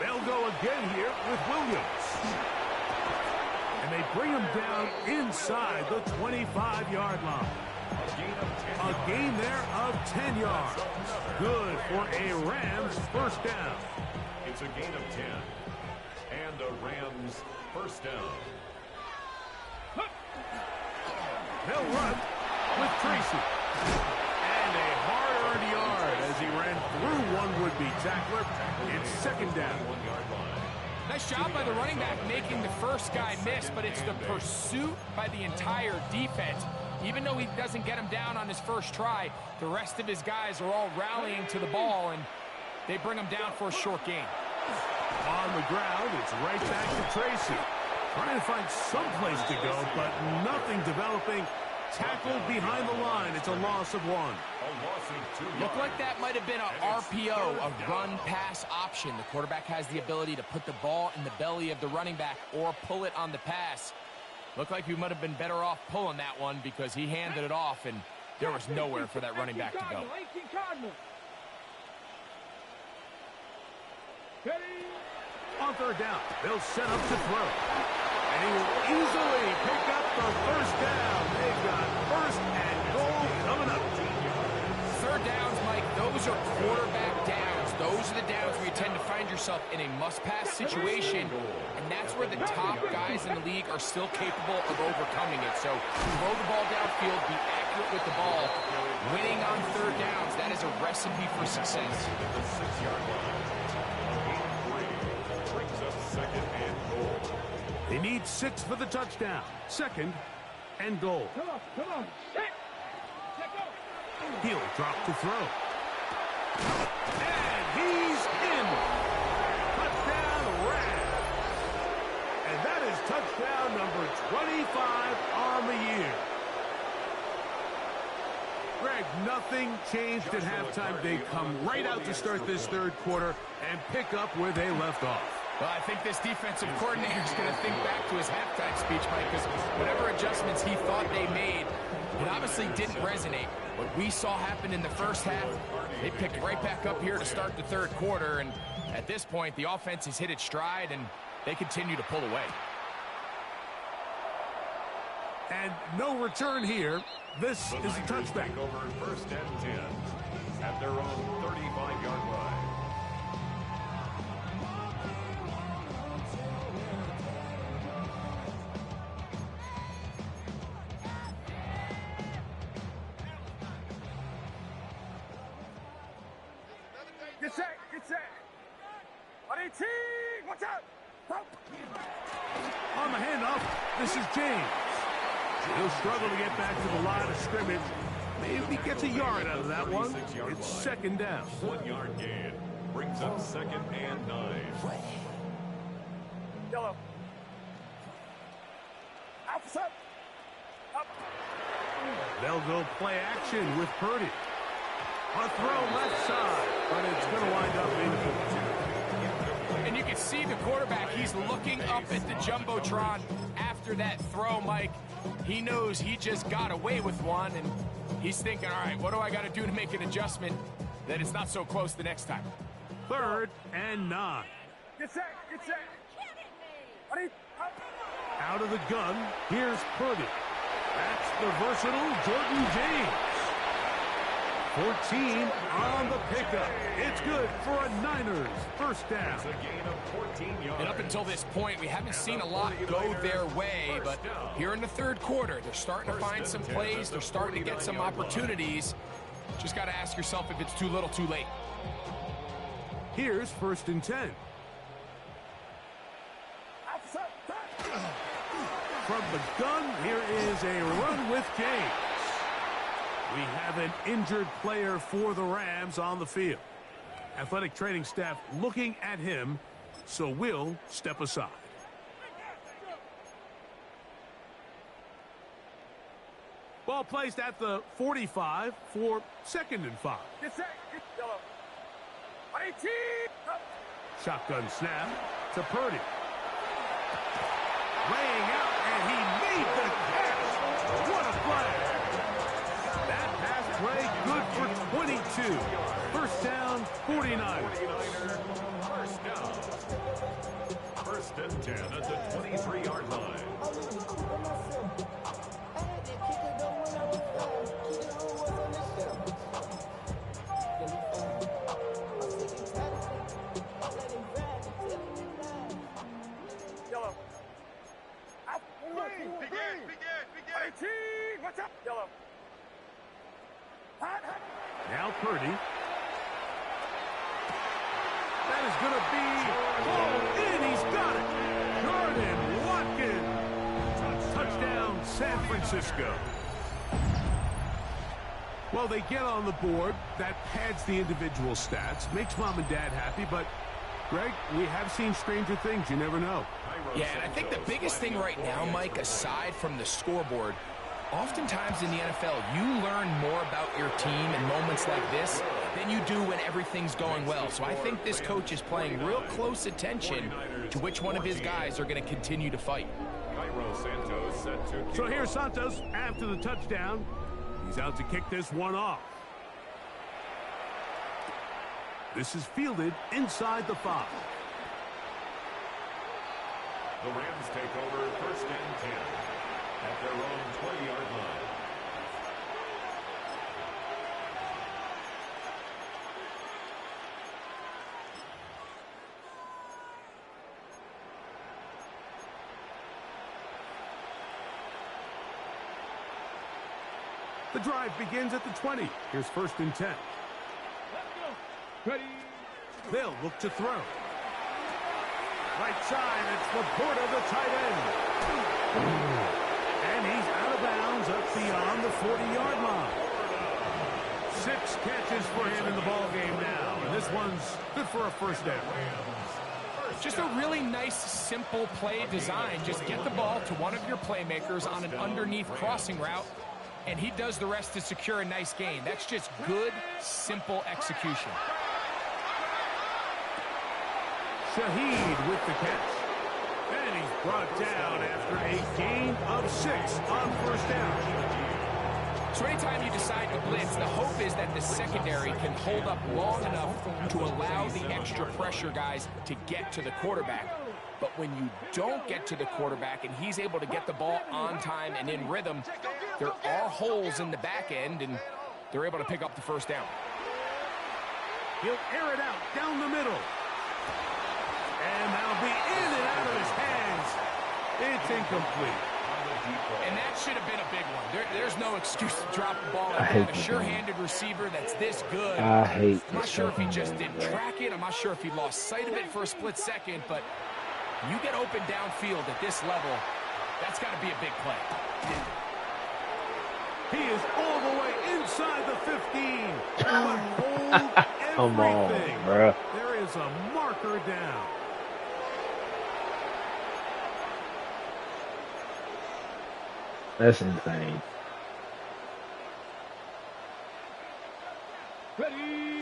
They'll go again here with Williams. And they bring him down inside the 25-yard line. A gain there of 10 yards. Good for a Rams first down. It's a gain of 10. And a Rams first down. They'll run with Tracy. And a hard-earned yard as he ran through one would-be tackler. It's 2nd down. 1-yard line. Nice job by the running back making the first guy miss, but it's the pursuit by the entire defense. Even though he doesn't get him down on his first try, the rest of his guys are all rallying to the ball, and they bring him down for a short gain. On the ground, it's right back to Tracy. Trying to find some place to go, but nothing developing. Tackled behind the line. It's a loss of 1. A loss of 2 yards. Looked like that might have been an RPO, a run-pass option. The quarterback has the ability to put the ball in the belly of the running back or pull it on the pass. Looked like we might have been better off pulling that one because he handed it off, and there was nowhere for that running back to go. On 3rd down, they'll set up to throw. And he will easily pick up the first down. They've got 1st and goal coming up. 3rd downs, Mike, those are quarterback downs. Those are the downs where you tend to find yourself in a must-pass situation, and that's where the top guys in the league are still capable of overcoming it. So throw the ball downfield, be accurate with the ball. Winning on 3rd downs, that is a recipe for success. The 6-yard line. A gain of 3 brings up 2nd and goal. They need 6 for the touchdown. 2nd and goal. Come on. He'll drop to throw. And he's in. Touchdown Rams. And that is touchdown number 25 on the year. Greg, nothing changed at halftime. They come right out to start this 3rd quarter and pick up where they left off. Well, I think this defensive coordinator is going to think back to his halftime speech, Mike, because whatever adjustments he thought they made, it obviously didn't resonate. What we saw happen in the first half, they picked right back up here to start the 3rd quarter, and at this point, the offense has hit its stride, and they continue to pull away. And no return here. This is a touchback. Over 1st and 10 at their own 35-yard line. Get set. Get set. 118. Watch out. On the handoff, this is James. He'll struggle to get back to the line of scrimmage. Maybe he gets a yard out of that one. It's second down. 1 yard gain. Brings up 2nd and 9. Yellow. Outside. Up. They'll go play action with Purdy. A throw left side, but it's going to wind up incomplete. And you can see the quarterback, he's looking up at the Jumbotron after that throw, Mike. He knows he just got away with one, and he's thinking, all right, what do I got to do to make an adjustment that it's not so close the next time? 3rd and 9. Get set. Get set. Out of the gun, here's Purdy. That's the versatile Jordan James. 14 on the pickup. It's good for a Niners first down. It's a gain of 14 yards. And up until this point, we haven't seen a lot go their way, but here in the 3rd quarter, they're starting to find some plays. They're starting to get some opportunities. Just got to ask yourself if it's too little, too late. Here's 1st and 10. From the gun, here is a run with James. We have an injured player for the Rams on the field. Athletic training staff looking at him, so we'll step aside. Ball placed at the 45 for 2nd and 5. Get set. Get yellow. 18. Shotgun snap to Purdy. Laying out, and he made the catch. What a play. That pass play good for 22. First down, 49ers. First down. 1st and 10 at the 23-yard line. Yellow. Begin. 18. Watch out. Yellow. Now Purdy. That is going to be pulled in. He's got it. Jordan Watkins. Touchdown, San Francisco. Well, they get on the board. That pads the individual stats. Makes mom and dad happy, but Greg, we have seen stranger things. You never know. Yeah, and I think the biggest thing right now, Mike, aside from the scoreboard, oftentimes in the NFL, you learn more about your team in moments like this than you do when everything's going well. So I think this coach is paying real close attention to which one of his guys are going to continue to fight. So here's Santos after the touchdown. He's out to kick this one off. This is fielded inside the 5. The Rams take over 1st and 10 at their own 20-yard line. The drive begins at the 20. Here's 1st and 10. Ready. They'll look to throw. Right side, it's Laporta, the tight end. And he's out of bounds up beyond the 40-yard line. 6 catches for him in the ball game now. And this one's good for a first down. Just a really nice, simple play design. Just get the ball to one of your playmakers on an underneath crossing route, and he does the rest to secure a nice gain. That's just good, simple execution. Shaheed with the catch. And he's brought down after a gain of 6 on first down. So anytime you decide to blitz, the hope is that the secondary can hold up long enough to allow the extra pressure guys to get to the quarterback. But when you don't get to the quarterback and he's able to get the ball on time and in rhythm, there are holes in the back end, and they're able to pick up the first down. He'll air it out down the middle. And that'll be in and out of his hands. It's incomplete. And that should have been a big one. There's no excuse to drop the ball I like hate that. A this sure-handed receiver that's this good. I hate I'm the not sure if he second just game, didn't bro. track it. I'm not sure if he lost sight of it for a split second, but you get open downfield at this level, that's got to be a big play. He is all the way inside the 15. But hold Come on, everything. bro. There is a marker down. That's insane.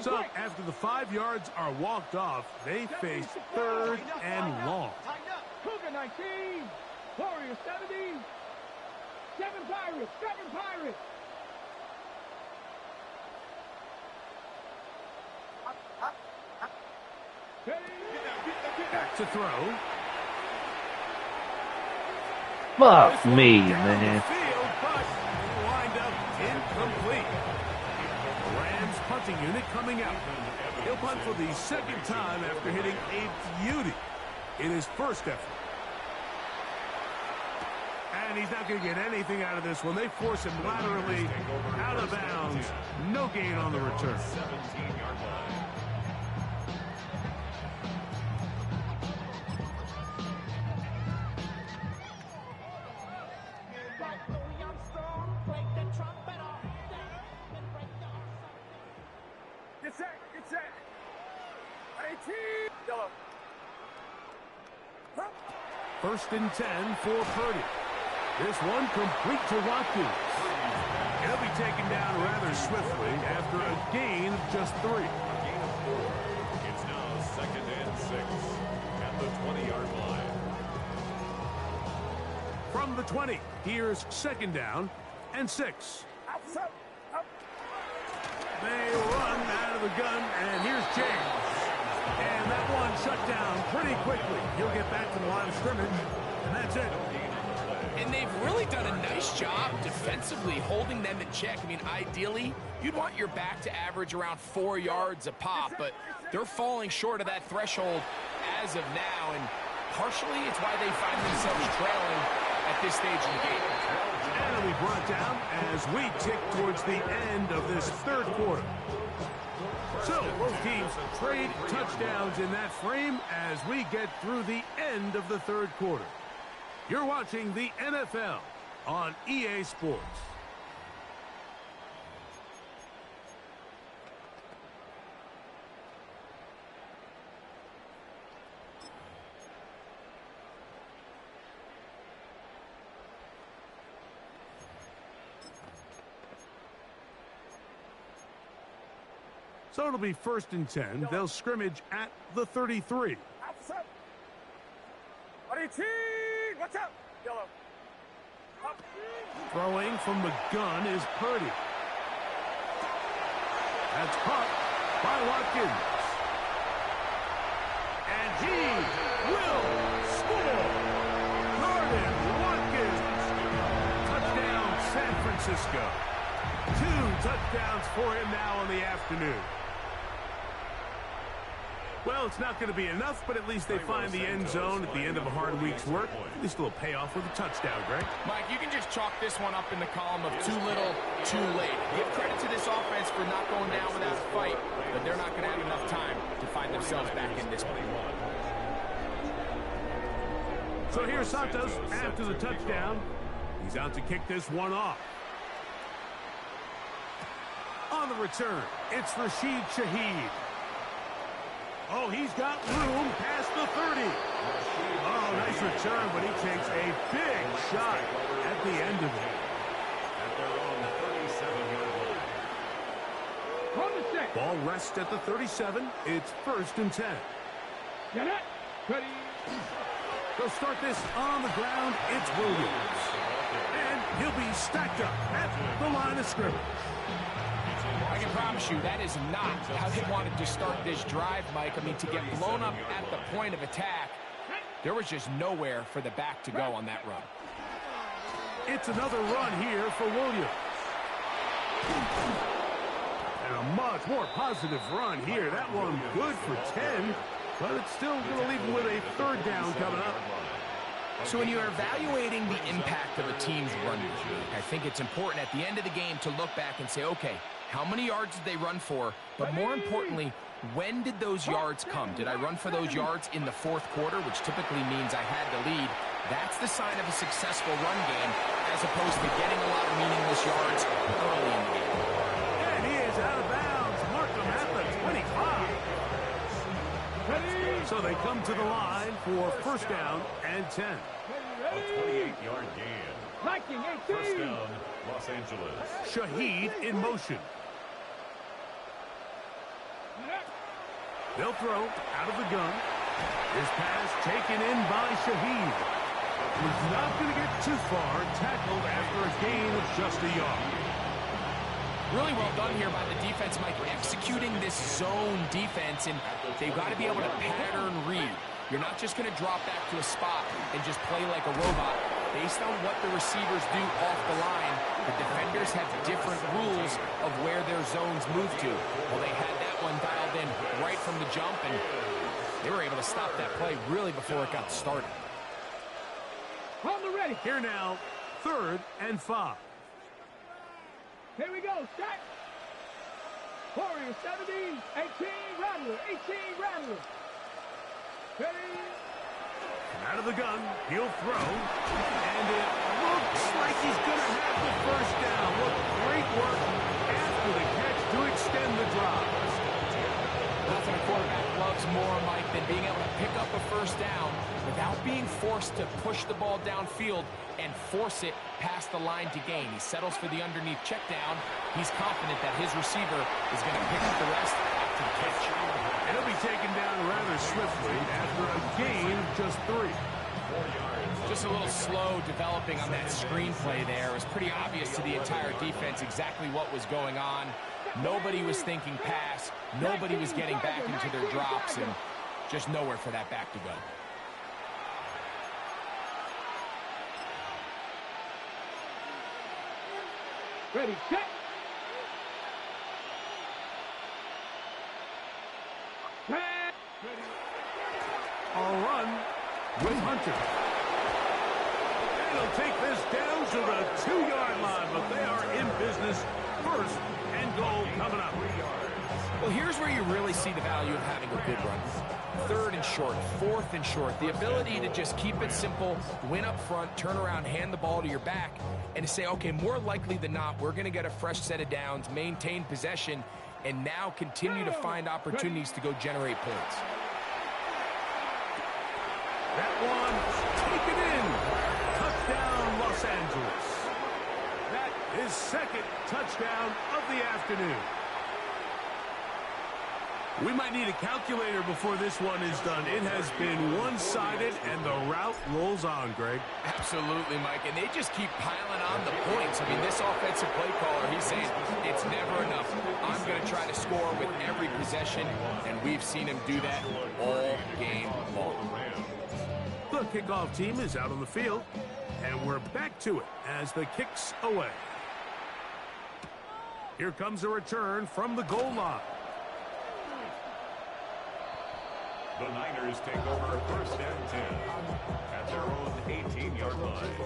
So after the 5 yards are walked off, they face 3rd and long. Cougar 19, Warrior 70, 7 Pirates, 7 Pirates. Back to throw. Fuck This me, one down the man. field, but wind up incomplete. Rams punting unit coming out. He'll punt for the 2nd time after hitting a beauty in his first effort. And he's not going to get anything out of this one. They force him laterally out of bounds. No gain on the return. 17-yard line. Get set. 18. Yellow. 1st and 10 for Purdy. This one complete to Watkins. He'll be taken down rather swiftly after a gain of just 3. A gain of 4. It's now 2nd and 6 at the 20-yard line. From the 20, here's 2nd down and 6. They run out of the gun, and here's James. And that one shut down pretty quickly. He'll get back to the line of scrimmage, and that's it. And they've really done a nice job defensively holding them in check. I mean, ideally, you'd want your back to average around 4 yards a pop, but they're falling short of that threshold as of now, and partially it's why they find themselves trailing at this stage in the game. And it'll be brought down as we tick towards the end of this 3rd quarter. So, both teams trade touchdowns in that frame as we get through the end of the 3rd quarter. You're watching the NFL on EA Sports. So it'll be 1st and 10. They'll scrimmage at the 33. 18. Watch out. Yellow. Throwing from the gun is Purdy. That's caught by Watkins. And he will score. Jordan Watkins. Touchdown, San Francisco. 2 touchdowns for him now in the afternoon. Well, it's not going to be enough, but at least they find the end zone at the end of a hard week's work. At least a little payoff with a touchdown, Greg. Mike, you can just chalk this one up in the column of too little, too late. Give credit to this offense for not going down without a fight, but they're not going to have enough time to find themselves back in this one. So here's Santos after the touchdown. He's out to kick this one off. On the return, it's Rashid Shaheed. Oh, he's got room past the 30. Oh, nice return, but he takes a big shot at the end of it. At their own 37-yard line. Ball rests at the 37. It's 1st and 10. Get it. Ready. They'll start this on the ground. It's Williams. And he'll be stacked up at the line of scrimmage. I can promise you that is not how they wanted to start this drive, Mike. I mean, to get blown up at the point of attack, there was just nowhere for the back to go on that run. It's another run here for Williams. And a much more positive run here. That one good for 10, but it's still going to leave him with a 3rd down coming up. So when you're evaluating the impact of a team's run game, I think it's important at the end of the game to look back and say, okay, how many yards did they run for? But more importantly, when did those yards come? Did I run for those yards in the fourth quarter, which typically means I had the lead? That's the sign of a successful run game, as opposed to getting a lot of meaningless yards early in the game. And he is out of bounds. Markham at the 25. So they come to the line for first down and 10. A 28-yard gain. First down, Los Angeles. Shaheed in motion. They'll throw out of the gun. His pass taken in by Shaheed. He's not going to get too far, tackled after a gain of just a yard. Really well done here by the defense, Mike, executing this zone defense, and they've got to be able to pattern read. You're not just going to drop back to a spot and just play like a robot. Based on what the receivers do off the line, the defenders have different rules of where their zones move to. Well, they had that one dialed in right from the jump, and they were able to stop that play really before it got started. Here now, 3rd and 5. Here we go, set. Warrior 70, 18, Rattler, 18, Rattler. Ready? Out of the gun, he'll throw, and it looks like he's going to have the first down. Look, great work after the catch to extend the drive. Nothing a quarterback loves more, Mike, than being able to pick up a first down without being forced to push the ball downfield and force it past the line to gain. He settles for the underneath check down. He's confident that his receiver is going to pick up the rest after the catch. And he'll be taken down rather swiftly after a gain of just 3. Just a little slow developing on that screenplay there. It was pretty obvious to the entire defense exactly what was going on. Nobody was thinking pass. Nobody was getting back into their drops, and just nowhere for that back to go. Ready, set. A run with Hunter. And he'll take this down to the 2-yard line, but they are in business. First and goal coming up. Well, here's where you really see the value of having a good run. 3rd and short, 4th and short. The ability to just keep it simple, win up front, turn around, hand the ball to your back, and to say, okay, more likely than not, we're going to get a fresh set of downs, maintain possession, and now continue to find opportunities to go generate points. That one taken in. Touchdown, Los Angeles. That is 2nd touchdown of the afternoon. We might need a calculator before this one is done. It has been one-sided, and the route rolls on, Greg. Absolutely, Mike, and they just keep piling on the points. I mean, this offensive play caller, he's saying it's never enough. I'm going to try to score with every possession, and we've seen him do that all game long. The kickoff team is out on the field, and we're back to it as the kick's away. Here comes a return from the goal line. The Niners take over 1st and 10 at their own 18-yard line.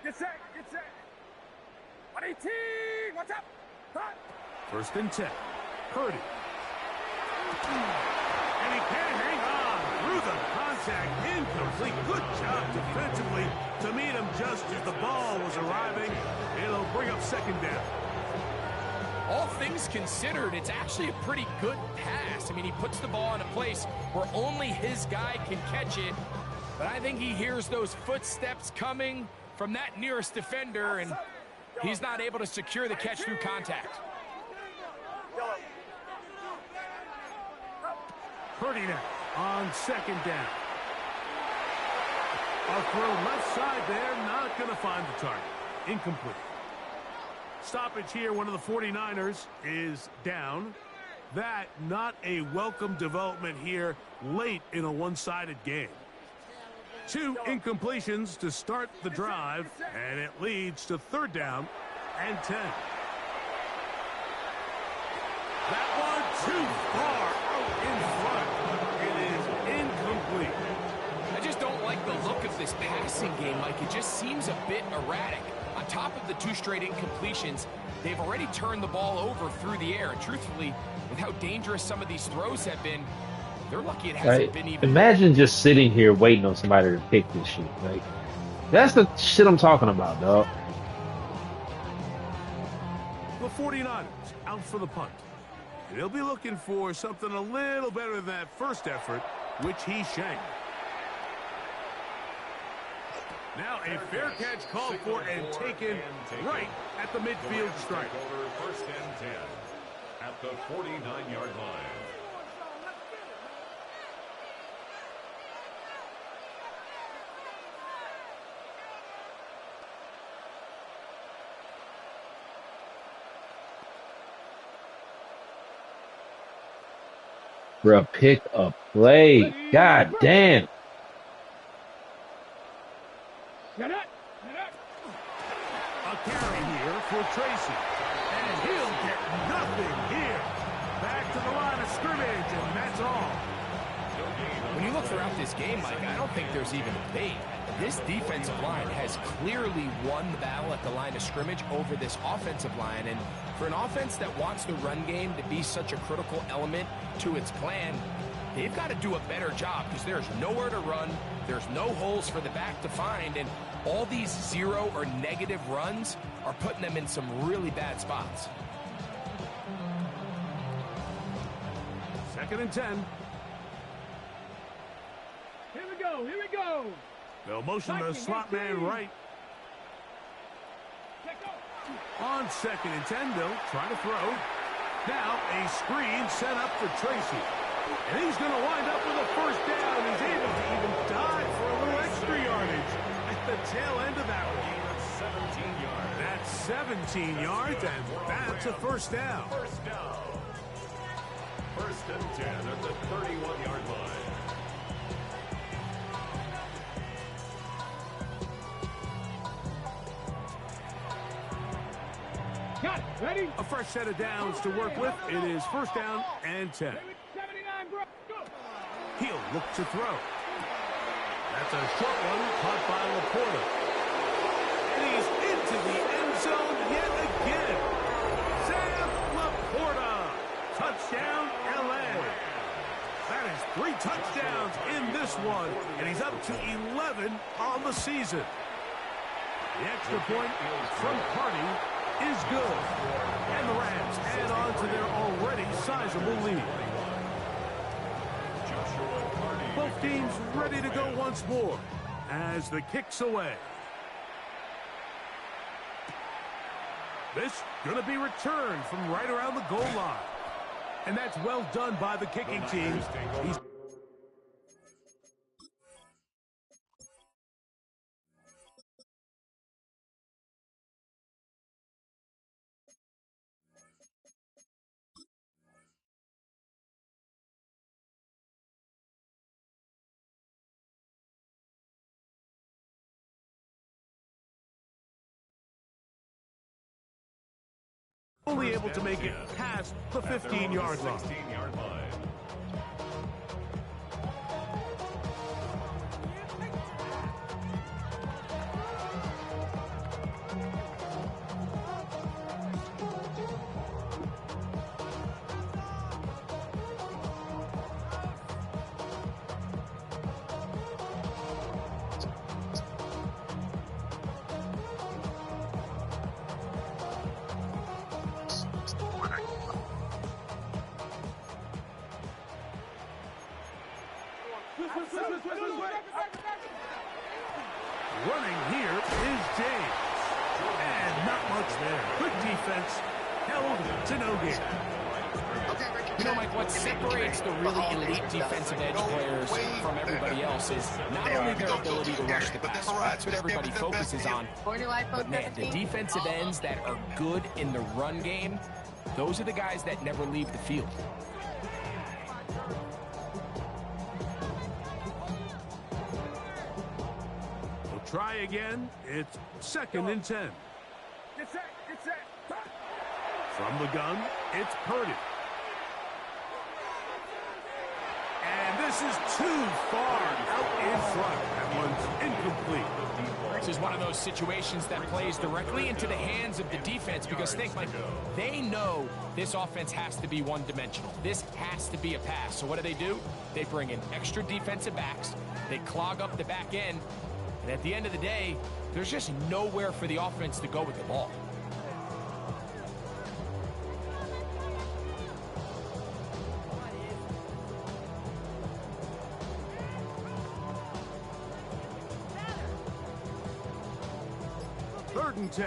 Get set, get set. 118, what's up? Cut. 1st and 10. Purdy. And he can't hang on through the contact. Incomplete. Good job defensively to meet him just as the ball was arriving. It'll bring up 2nd down. All things considered, it's actually a pretty good pass. I mean, he puts the ball in a place where only his guy can catch it. But I think he hears those footsteps coming from that nearest defender, and he's not able to secure the catch through contact. Purdy now on 2nd down. A throw left side there, not going to find the target. Incomplete. Stoppage here. One of the 49ers is down. That not a welcome development here late in a one-sided game. 2 incompletions to start the drive, and it leads to 3rd down and 10. That one too far out in front. It is incomplete. I just don't like the look of this passing game, Mike. It just seems a bit erratic. On top of the 2 straight incompletions, they've already turned the ball over through the air. And truthfully, with how dangerous some of these throws have been, they're lucky it hasn't been even. Imagine just sitting here waiting on somebody to pick this shit. Like, that's the shit I'm talking about, dog. The 49ers out for the punt. And he'll be looking for something a little better than that first effort, which he shanked. Now a fair catch called for and taken right at the midfield stripe. First and 10 at the 49-yard line. Bruh, pick a play. God damn. A carry here for Tracy. And he'll get nothing here. Back to the line of scrimmage, and that's all. When you look throughout this game, Mike, I don't think there's even a debate. This defensive line has clearly won the battle at the line of scrimmage over this offensive line. And for an offense that wants the run game to be such a critical element to its plan, they've got to do a better job because there's nowhere to run. There's no holes for the back to find. And all these 0 or negative runs are putting them in some really bad spots. 2nd and 10. Here we go. Here we go. They'll motion the slot man right. On 2nd and 10, they'll try to throw. Now a screen set up for Tracy. And he's going to wind up with a first down. He's able to even dive for a little extra yardage at the tail end of that one. That's 17 yards, and that's a first down. First and 10 at the 31-yard line. Got it. Ready? A fresh set of downs to work with. It is 1st down and 10. 79, bro. Go. He'll look to throw. That's a short one caught by Laporta. And he's into the end zone yet again. Sam Laporta. Touchdown, L.A. That is 3 touchdowns in this one, and he's up to 11 on the season. The extra point from Carney is good. And the Rams add on to their already sizable lead. Both teams ready to go once more as the kick's away. This going to be returned from right around the goal line. And that's well done by the kicking team. He's only able to make it past the 15-yard line. Running here is James. And not much there. Good defense held to no gain. You know, Mike, what separates the really elite defensive edge players from everybody else is not only their ability to rush the passer. That's what everybody focuses on. But, man, the defensive ends that are good in the run game, those are the guys that never leave the field. We'll try again. It's 2nd and 10. From the gun, it's Purdy. And this is too far out in front. That one's incomplete. This is one of those situations that plays directly into the hands of the defense because think, like, they know this offense has to be one-dimensional. This has to be a pass. So what do? They bring in extra defensive backs. They clog up the back end. And at the end of the day, there's just nowhere for the offense to go with the ball. Third and 10.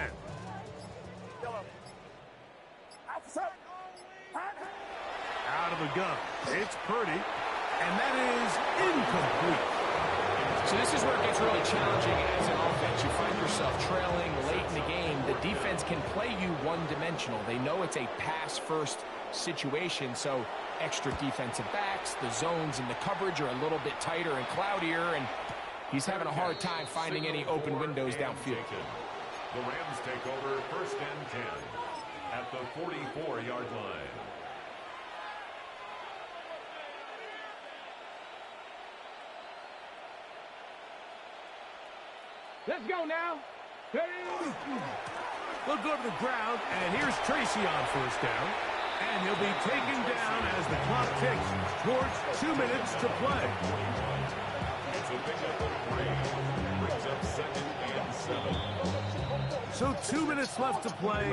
Out of the gun. It's Purdy. And that is incomplete. So this is where it gets really challenging as an offense. You find yourself trailing late in the game. The defense can play you one-dimensional. They know it's a pass-first situation, so extra defensive backs, the zones and the coverage are a little bit tighter and cloudier, and he's having a hard time finding any open windows downfield. The Rams take over 1st and 10 at the 44-yard line. Let's go now. They'll go to the ground, and here's Tracy on 1st down. And he'll be taken down as the clock ticks towards 2 minutes to play. It's a pickup of 3. Brings up 2nd and 7. So 2 minutes left to play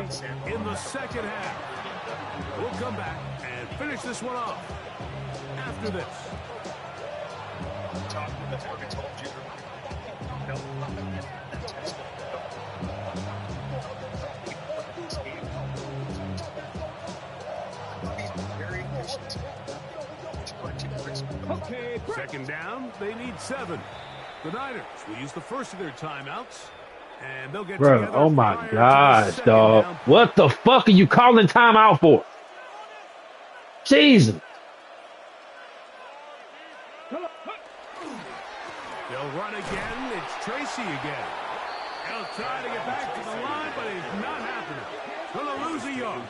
in the second half. We'll come back and finish this one off after this. Okay. 2nd down, they need 7. The Niners will use the first of their timeouts, and they'll get Bro, together oh my prior to the gosh, second dog. down. What the fuck are you calling timeout for? Jesus. They'll run again. It's Tracy again. He'll try to get back to the line, but it's not happening. Going to lose a yard.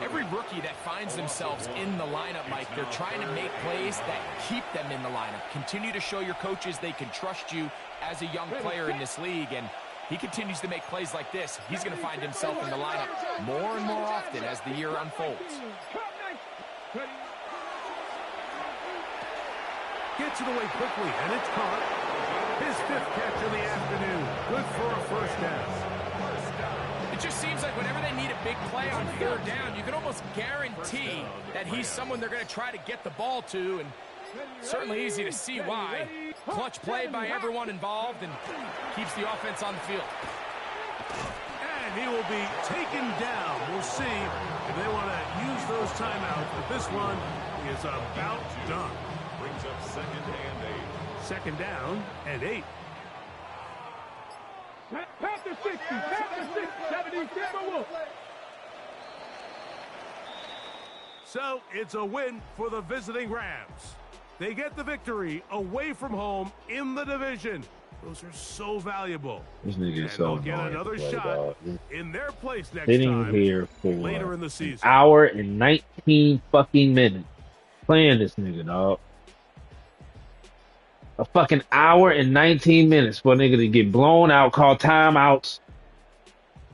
Every rookie that finds themselves in the lineup, Mike, they're trying to make plays that keep them in the lineup. Continue to show your coaches they can trust you as a young player in this league, and he continues to make plays like this. He's going to find himself in the lineup more and more often as the year unfolds. Gets it away quickly, and it's caught. His 5th catch of the afternoon. Good for a 1st down. It just seems like whenever they need a big play on 3rd down, you can almost guarantee that he's someone they're going to try to get the ball to, and certainly easy to see why. Clutch play by everyone involved and keeps the offense on the field. And he will be taken down. We'll see if they want to use those timeouts, but this one is about done. Brings up 2nd and 8. 2nd down and 8. Pass the 60, pass the 60, 70, Wolf. So it's a win for the visiting Rams. They get the victory away from home in the division. Those are so valuable. This nigga is And so they'll get annoying another to play, shot dog. in their place next Sitting time here for later in the an season. hour and 19 fucking minutes playing this nigga, dog. A fucking hour and 19 minutes for a nigga to get blown out, call timeouts,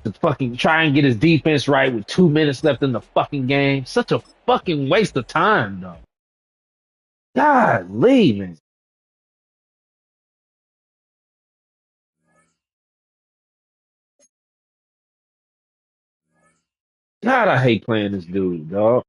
to fucking try and get his defense right with 2 minutes left in the fucking game. Such a fucking waste of time, though. Golly, man. God, I hate playing this dude, dog.